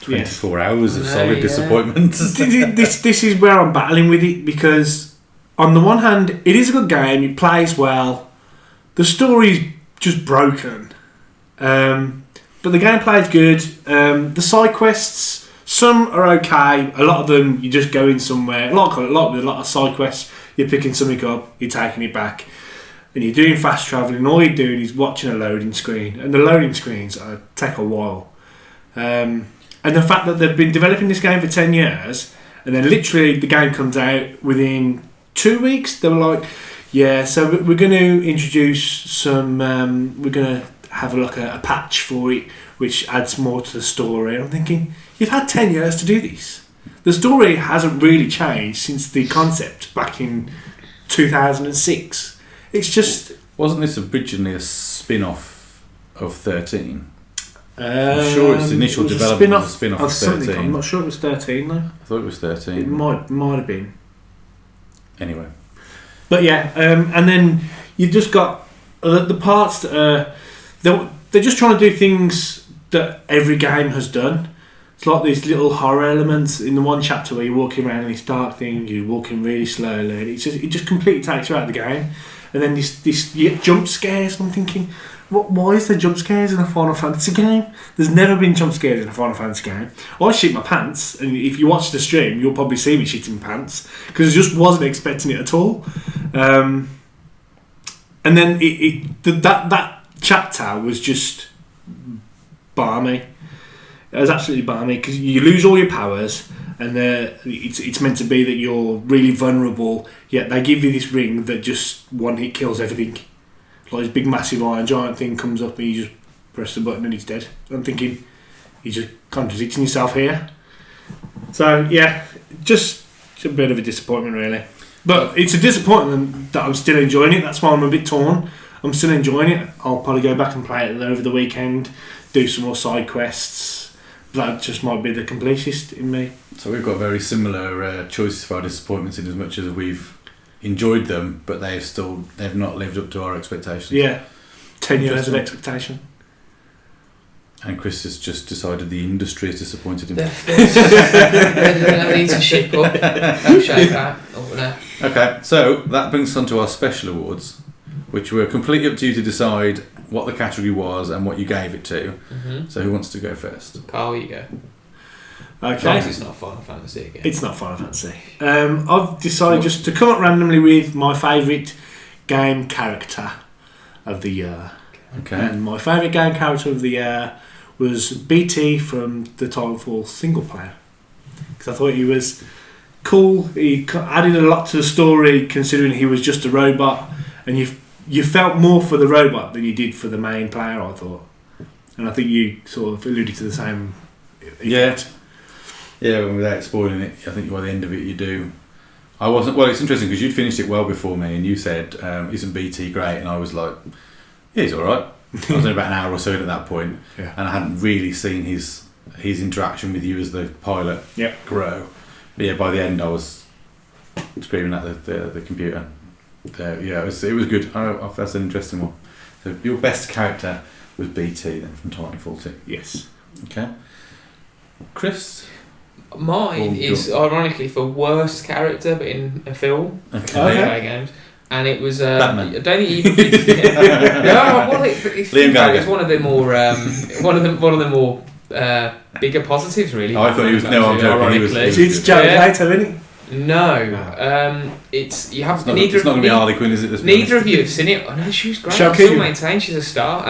24 hours of solid disappointment. This is where I'm battling with it, because on the one hand, it is a good game, it plays well, the story's just broken, but the gameplay is good. The side quests, some are okay, a lot of them you just go in somewhere, a lot of side quests, you're picking something up, you're taking it back, and you're doing fast travelling, and all you're doing is watching a loading screen, and the loading screens take a while. And the fact that they've been developing this game for 10 years, and then literally the game comes out within 2 weeks, they were like, so we're going to introduce some, we're going to have a patch for it, which adds more to the story. And I'm thinking, you've had 10 years to do this. The story hasn't really changed since the concept back in 2006. It's just... Wasn't this originally a spin-off of 13? I'm sure its initial development was a spin-off of 13. I'm not sure it was 13 though. I thought it was 13. It might have been. Anyway. But and then you've just got the parts that they're just trying to do things that every game has done. It's like these little horror elements in the one chapter where you're walking around in this dark thing, you're walking really slowly, and it just completely takes you out of the game. And then this jump scares, and I'm thinking, why is there jump scares in a Final Fantasy game? There's never been jump scares in a Final Fantasy game. I shit my pants, and if you watch the stream, you'll probably see me shitting my pants, because I just wasn't expecting it at all. And then that chapter was just balmy. It was absolutely balmy, because you lose all your powers, and it's meant to be that you're really vulnerable, yet they give you this ring that just one hit kills everything. Like this big massive iron giant thing comes up and you just press the button and it's dead. I'm thinking, you're just contradicting yourself here. So just a bit of a disappointment really. But it's a disappointment that I'm still enjoying it. That's why I'm a bit torn. I'm still enjoying it. I'll probably go back and play it over the weekend, do some more side quests. That just might be the completist in me. So we've got very similar choices for our disappointments, in as much as we've enjoyed them, but they've not lived up to our expectations. Yeah, 10 years of expectation. And Chris has just decided the industry has disappointed him. I need to ship up, shake out. Okay, so that brings us on to our special awards, which were completely up to you to decide what the category was and what you gave it to. Mm-hmm. So who wants to go first? Carl, you go. Okay. It's not Final Fantasy again. It's not Final Fantasy. I've decided just to come up randomly with my favourite game character of the year. Okay. And my favourite game character of the year was BT from the Titanfall single player. Because I thought he was cool. He added a lot to the story, considering he was just a robot, and you felt more for the robot than you did for the main player, I thought. And I think you sort of alluded to the same effect. Yeah, without spoiling it, I think by the end of it you do. I wasn't. Well, it's interesting because you'd finished it well before me, and you said, "Isn't BT great?" And I was like, "Yeah, he's all right." I was only about an hour or so in at that point, and I hadn't really seen his interaction with you as the pilot grow. But yeah, by the end I was screaming at the computer. It was good. That's an interesting one. So your best character was BT then from Titanfall 2. Yes. Okay. Chris. Mine is ironically for worst character, but in a film. Okay. Games. And it was Batman. I don't think you it's one of the more bigger positives, really. Oh, I thought he was. No, I'm joking. It's Jared Leto, isn't it? No, it's you have it's not going to be Harley Quinn, is it? Neither of you have seen it. I know she was great. I still maintain she's a star.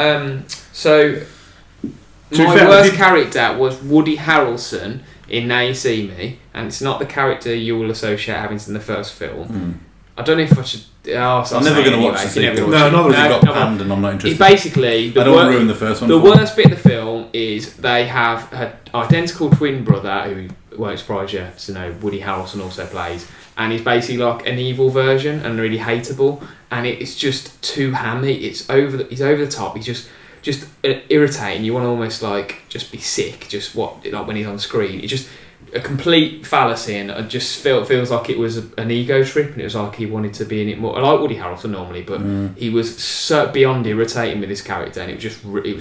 So my worst character was Woody Harrelson in Now You See Me, and it's not the character you will associate having seen the first film. I don't know if I should. I'm never going to watch the sequel. No, not because it got panned and I'm not interested. It's basically I don't want to ruin the first one. The worst bit of the film is they have an identical twin brother who won't surprise you to know Woody Harrelson also plays, and he's basically like an evil version and really hateable, and it's just too hammy. He's over the top. He's just irritating. You want to almost like just be sick. Just like when he's on screen. It's just a complete fallacy, and it just feels like it was an ego trip, and it was like he wanted to be in it more. I like Woody Harrelson normally, but he was so beyond irritating with his character, and it was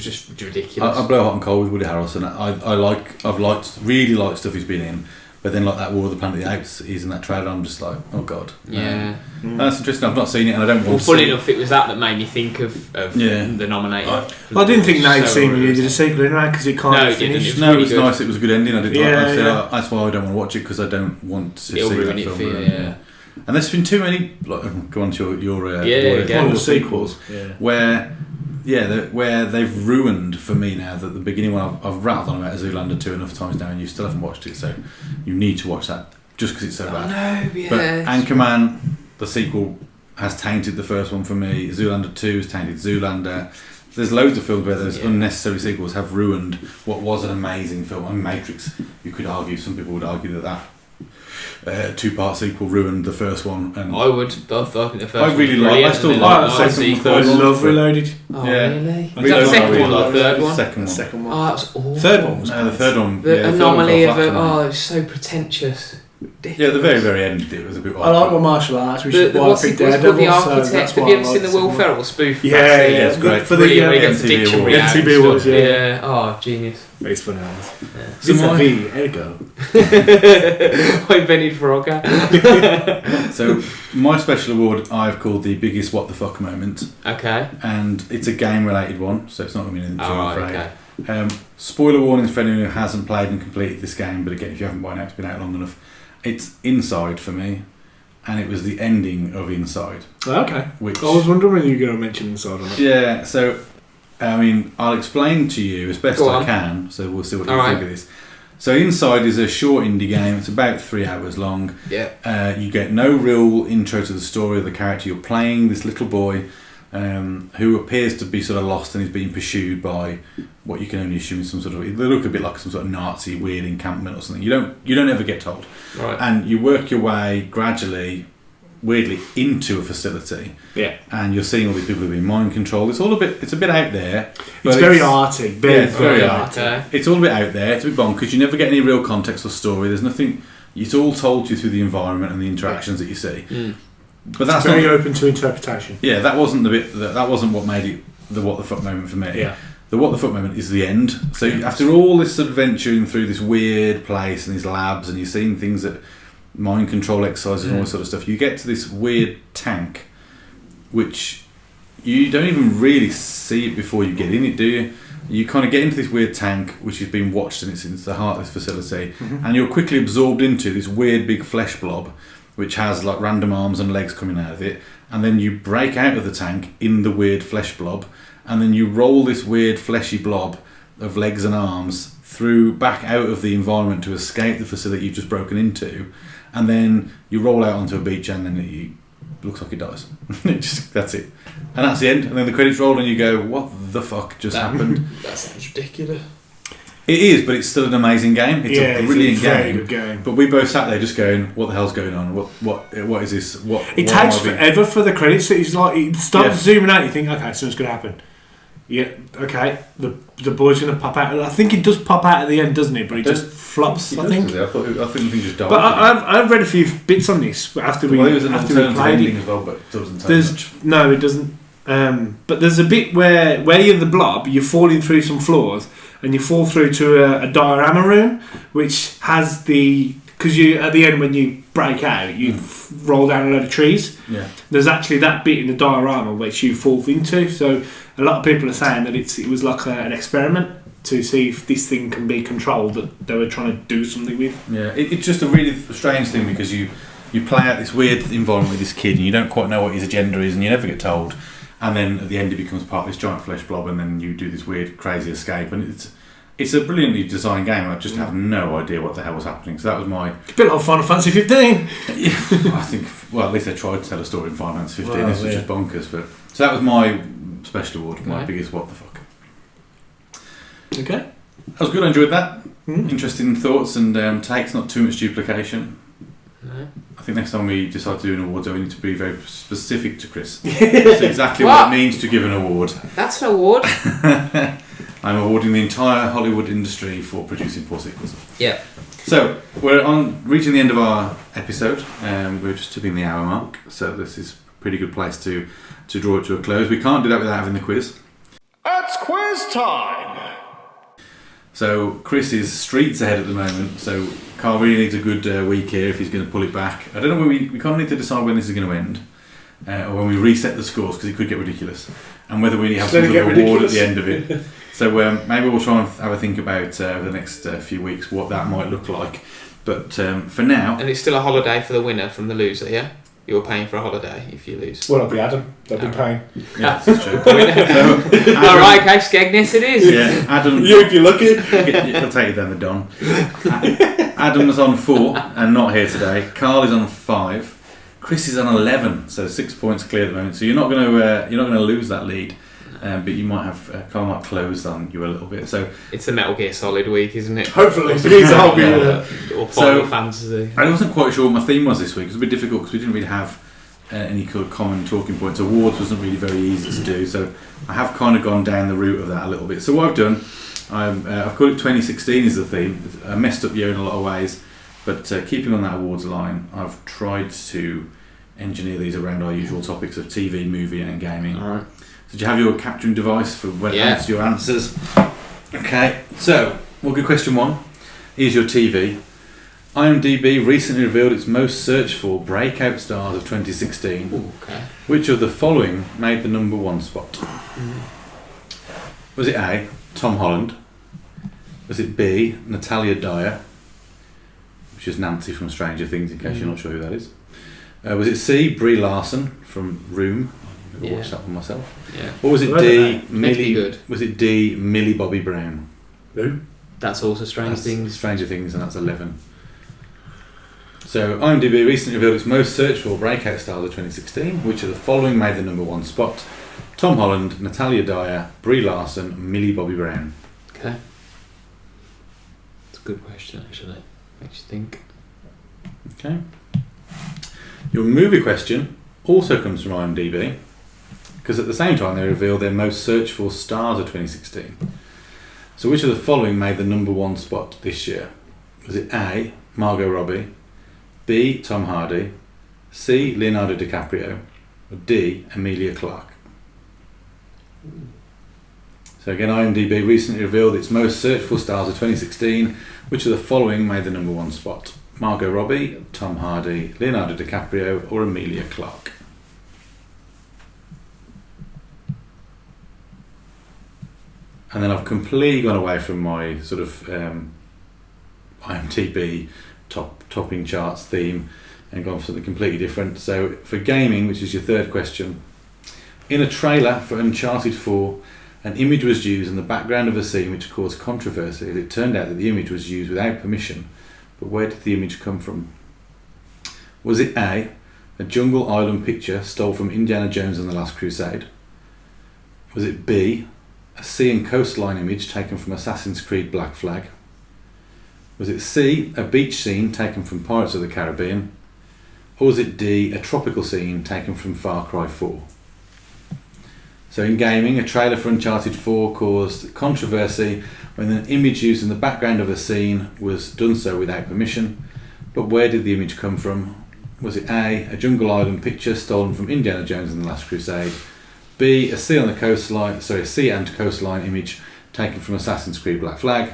just ridiculous. I blow hot and cold with Woody Harrelson. I've really liked stuff he's been in, but then like that War of the Planet of the Apes, he's in that trailer. I'm just like, oh god. Yeah. That's interesting. I've not seen it, and I don't want to. Well, funny enough, it was that made me think of the nominated. I didn't think Now You See Me needed a sequel anyway, because it kind of finished. No, it was nice. It was a good ending. I did like that. That's why I don't want to watch it, because I don't want to see that film. Yeah. And there's been too many. Like, go on to your sequels. Where they've ruined for me now that the beginning one I've rattled on about Zoolander 2 enough times now, and you still haven't watched it, so you need to watch that just because it's so bad. No, But Anchorman, the sequel, has tainted the first one for me. Zoolander 2 has tainted Zoolander. There's loads of films where those unnecessary sequels have ruined what was an amazing film. And Matrix, you could argue, some people would argue that two-part sequel ruined the first one. And I would. I think the first I really like. I still like the second one. I love Reloaded. Oh, really? Was that the second one or the third one? Second one. Oh, that was awful. Third one was the third one. The anomaly of it. Oh, it was so pretentious. Yeah, the very, very end, it was a bit odd. I like my martial arts, which is why I picked Daredevil. The Architect. So have you ever seen the Will Ferrell spoof? Yeah, it's great. For the MTV Awards, yeah. Oh, genius. It's funny. Vis-a-vis, ergo. I invented Frogger. So, my special award I've called the biggest what the fuck moment. Okay. And it's a game related one, so it's not going to be anything too afraid. Okay. Spoiler warnings for anyone who hasn't played and completed this game, but again, if you haven't by now, it's been out long enough. It's Inside for me, and it was the ending of Inside. Okay. Which, I was wondering when you were going to mention Inside or not. Yeah, so, I mean, I'll explain to you as best I can, so we'll see what you think of this. So Inside is a short indie game. It's about 3 hours long. Yeah. You get no real intro to the story of the character. You're playing this little boy who appears to be sort of lost and is being pursued by what you can only assume is some sort of. They look a bit like some sort of Nazi weird encampment or something. You don't ever get told. Right. And you work your way gradually weirdly into a facility. Yeah. And you're seeing all these people who've been mind controlled. It's a bit out there. It's very arty. It's very arty. Okay. It's all a bit out there. It's a bit bonkers. You never get any real context or story. There's nothing. It's all told to you through the environment and the interactions that you see. But that's very open to interpretation. Yeah, that wasn't the bit. That wasn't what made it the what the fuck moment for me. Yeah. The what the fuck moment is the end. So after all this adventuring through this weird place and these labs, and you're seeing things that mind control exercises and all this sort of stuff, you get to this weird tank, which you don't even really see it before you get in it, do you? You kind of get into this weird tank, which is being watched, and it's in the heart of this facility, and you're quickly absorbed into this weird big flesh blob, which has like random arms and legs coming out of it, and then you break out of the tank in the weird flesh blob, and then you roll this weird fleshy blob of legs and arms through back out of the environment to escape the facility you've just broken into, and then you roll out onto a beach, and then it looks like it dies. That's it, and that's the end. And then the credits roll, and you go, "What the fuck just happened?" That sounds ridiculous. It is, but it's still an amazing game. It's a brilliant very good game. But we both sat there just going, "What the hell's going on? What is this? What?" It takes forever for the credits. It's like it starts zooming out. You think, okay, something's going to happen. Yeah, okay. The boy's going to pop out. I think it does pop out at the end, doesn't it? But it just flops. I think. I think the thing just died. But I've read a few bits on this after we there's an after we alternative played ending it. as well, but it doesn't tell much. No, it doesn't. But there's a bit where you're the blob, you're falling through some floors, and you fall through to a diorama room, which has because you at the end when you break out, you roll down a load of trees. Yeah. There's actually that bit in the diorama which you fall into. So a lot of people are saying that it was like an experiment to see if this thing can be controlled, that they were trying to do something with. Yeah, it's just a really strange thing because you play out this weird environment with this kid and you don't quite know what his agenda is and you never get told, and then at the end it becomes part of this giant flesh blob and then you do this weird crazy escape, and it's a brilliantly designed game. I just have no idea what the hell was happening. So that was my... It's a bit like Final Fantasy 15. Yeah, I think, well, at least they tried to tell a story in Final Fantasy 15. This was just bonkers. But so that was my special award, my biggest what the fuck. Okay. That was good, I enjoyed that. Interesting thoughts and takes, not too much duplication. No. I think next time we decide to do an award, we need to be very specific to Chris. That's exactly what it means to give an award. That's an award. I'm awarding the entire Hollywood industry for producing poor sequels. Yeah. So, we're reaching the end of our episode. We're just hitting the hour mark, so this is a pretty good place to draw it to a close. We can't do that without having the quiz. It's quiz time! So, Chris is streets ahead at the moment, so Carl really needs a good week here if he's going to pull it back. I don't know, we kind of need to decide when this is going to end, or when we reset the scores, because it could get ridiculous, and whether we have some sort of award at the end of it. So maybe we'll try and have a think about over the next few weeks what that might look like. But for now... And it's still a holiday for the winner from the loser, yeah? You're paying for a holiday if you lose. Well, it'll be Adam. They'll be paying. Yeah, that's true. Alright, okay, Skegness it is. Yeah, Adam... You, if you're looking. He'll take you down the Don. Adam's on 4 and not here today. Carl is on 5. Chris is on 11, so 6 points clear at the moment. So you're not going to lose that lead. But you might have Carl might close on you a little bit. So it's the Metal Gear Solid week, isn't it? Hopefully, or Final Fantasy. I wasn't quite sure what my theme was this week. It was a bit difficult because we didn't really have any common talking points. Awards wasn't really very easy to do, so I have kind of gone down the route of that a little bit. So what I've done, I've called it 2016 as the theme. A messed up year in a lot of ways, but keeping on that awards line, I've tried to engineer these around our usual topics of TV, movie, and gaming. All right. So do you have your capturing device for when answer your answers? Okay, so we'll go question 1. Here's your TV. IMDb recently revealed its most searched for breakout stars of 2016. Ooh, okay. Which of the following made the number 1 spot? Was it A, Tom Holland? Was it B, Natalia Dyer? Which is Nancy from Stranger Things, in case you're not sure who that is. Was it C, Brie Larson from Room? I watched that one myself. Yeah. Or was it D, Millie? Good. Was it D, Millie Bobby Brown? Who? That's also Stranger Things. Stranger Things, and that's 11. So IMDb recently revealed its most searched for breakout stars of 2016. Which of the following made the number 1 spot? Tom Holland, Natalia Dyer, Brie Larson, Millie Bobby Brown. Okay. It's a good question, actually. Makes you think. Okay. Your movie question also comes from IMDb, because at the same time they revealed their most searched for stars of 2016. So which of the following made the number one spot this year? Was it A, Margot Robbie, B, Tom Hardy, C, Leonardo DiCaprio, or D, Emilia Clarke? So again, IMDb recently revealed its most searched for stars of 2016. Which of the following made the number one spot? Margot Robbie, Tom Hardy, Leonardo DiCaprio, or Emilia Clarke? And then I've completely gone away from my sort of IMDb topping charts theme and gone for something completely different. So for gaming, which is your third question, in a trailer for Uncharted 4, an image was used in the background of a scene which caused controversy as it turned out that the image was used without permission. But where did the image come from? Was it A, a jungle island picture stole from Indiana Jones and the Last Crusade? Was it B, a sea and coastline image taken from Assassin's Creed Black Flag? Was it C, a beach scene taken from Pirates of the Caribbean? Or was it D, a tropical scene taken from Far Cry 4? So in gaming, a trailer for Uncharted 4 caused controversy when an image used in the background of a scene was done so without permission. But where did the image come from? Was it A, a jungle island picture stolen from Indiana Jones and the Last Crusade? B, a sea and coastline image taken from Assassin's Creed Black Flag?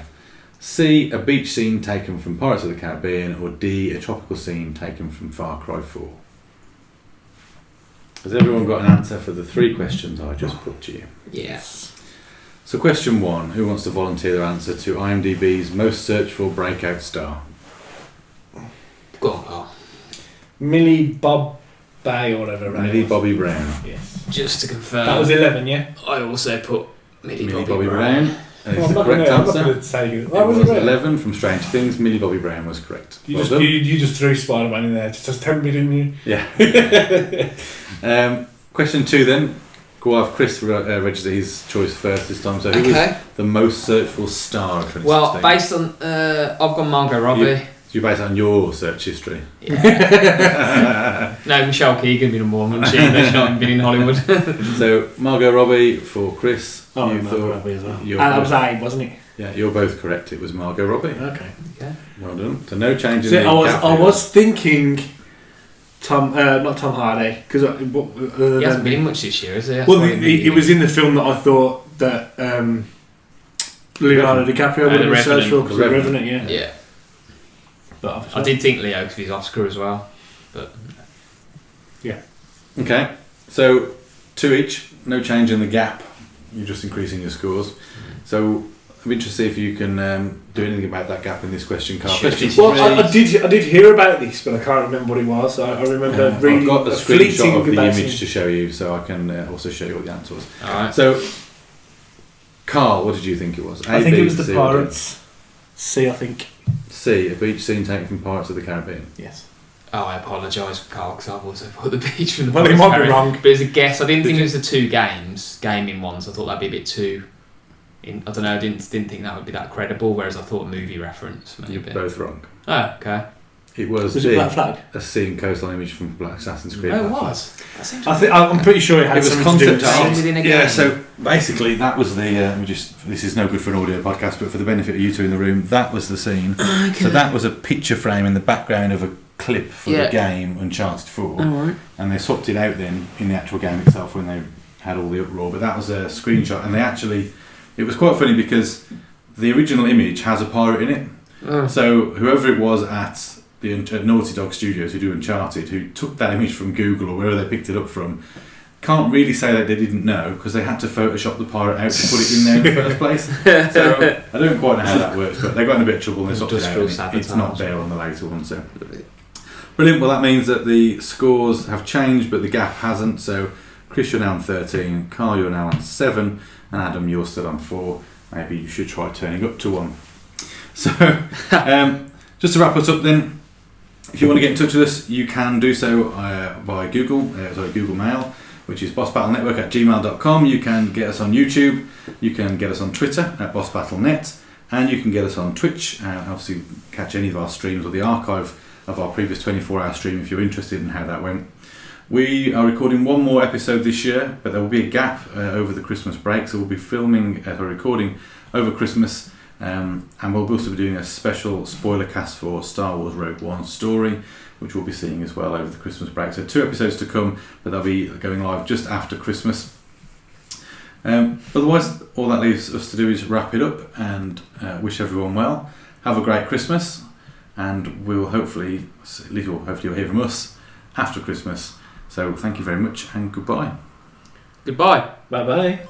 C, a beach scene taken from Pirates of the Caribbean? Or D, a tropical scene taken from Far Cry 4? Has everyone got an answer for the three questions I just put to you? Yes. So question 1, who wants to volunteer their answer to IMDb's most searched for breakout star? Go on, Carl. Millie Bob Bay or whatever. Millie Bobby Brown. Yes. Just to confirm. That was 11, yeah? I also put Millie Bobby Brown. That is the correct answer. It was 11 from Strange Things. Millie Bobby Brown was correct. You just threw Spiderman in there just as temporary, didn't you? Yeah. Question 2 then. We'll have Chris register his choice first this time. So who was the most searched for star of 2016? Well, based on... I've gone Margot Robbie. You based on your search history? Yeah. No, Michelle Keegan been number one, wouldn't she? She's not been in Hollywood. So Margot Robbie for Chris. Oh, Margot Robbie as well. That was A, wasn't it? Yeah, you're both correct. It was Margot Robbie. Okay. Yeah. Well done. So no change in the gap. I was thinking not Tom Hardy, because he hasn't been in much this year, has he? Well, he was in the film that I thought that Leonardo DiCaprio would have been searched for, because The Revenant, yeah. Yeah. But I did think Leo for his Oscar as well, but yeah. Okay, so 2 each, no change in the gap. You're just increasing your scores. So I'm interested if you can do anything about that gap in this question, Carl. Well, I did hear about this, but I can't remember what it was. I remember reading. I've got a screenshot of the image to show you, so I can also show you what the answer was. All right. So, Carl, what did you think it was? I think it was the Pirates. C, I think. C, a beach scene taken from Pirates of the Caribbean. Yes. Oh, I apologise, Carl, because I've also put the beach from the Well, it might be wrong. But as a guess, I didn't think it was the 2 gaming ones. I thought that'd be a bit too... I don't know, I didn't think that would be that credible, whereas I thought movie reference, maybe. You're both wrong. Oh, okay. It was it Black Flag? A sea and coastline image from Black Assassin's Creed. Oh, it was? I'm pretty sure it had something to do with art. Yeah, so basically that was the... this is no good for an audio podcast, but for the benefit of you two in the room, that was the scene. Okay. So that was a picture frame in the background of a clip for the game Uncharted 4. Right. And they swapped it out then in the actual game itself when they had all the uproar. But that was a screenshot, and they actually... It was quite funny because the original image has a pirate in it. Oh. So whoever it was at the Naughty Dog Studios who do Uncharted, who took that image from Google or wherever they picked it up from, can't really say that they didn't know, because they had to Photoshop the pirate out to put it in there in the first place. So I don't quite know how that works, but they got in a bit of trouble and they swapped it out. It's not there on the later one. So brilliant. Well, that means that the scores have changed, but the gap hasn't. So Chris, you're now on 13. Carl, you're now on 7. And Adam, you're still on 4. Maybe you should try turning up to 1. So, just to wrap us up then, if you want to get in touch with us, you can do so by Google Mail, which is bossbattlenetwork@gmail.com. You can get us on YouTube, you can get us on Twitter @bossbattlenet, and you can get us on Twitch, and obviously catch any of our streams or the archive of our previous 24-hour stream if you're interested in how that went. We are recording one more episode this year, but there will be a gap over the Christmas break, so we'll be recording over Christmas, and we'll also be doing a special spoiler cast for Star Wars Rogue One story, which we'll be seeing as well over the Christmas break. So 2 episodes to come, but they'll be going live just after Christmas. Otherwise, all that leaves us to do is wrap it up and wish everyone well. Have a great Christmas, and we'll hopefully you'll hear from us after Christmas. So thank you very much and goodbye. Goodbye. Bye bye.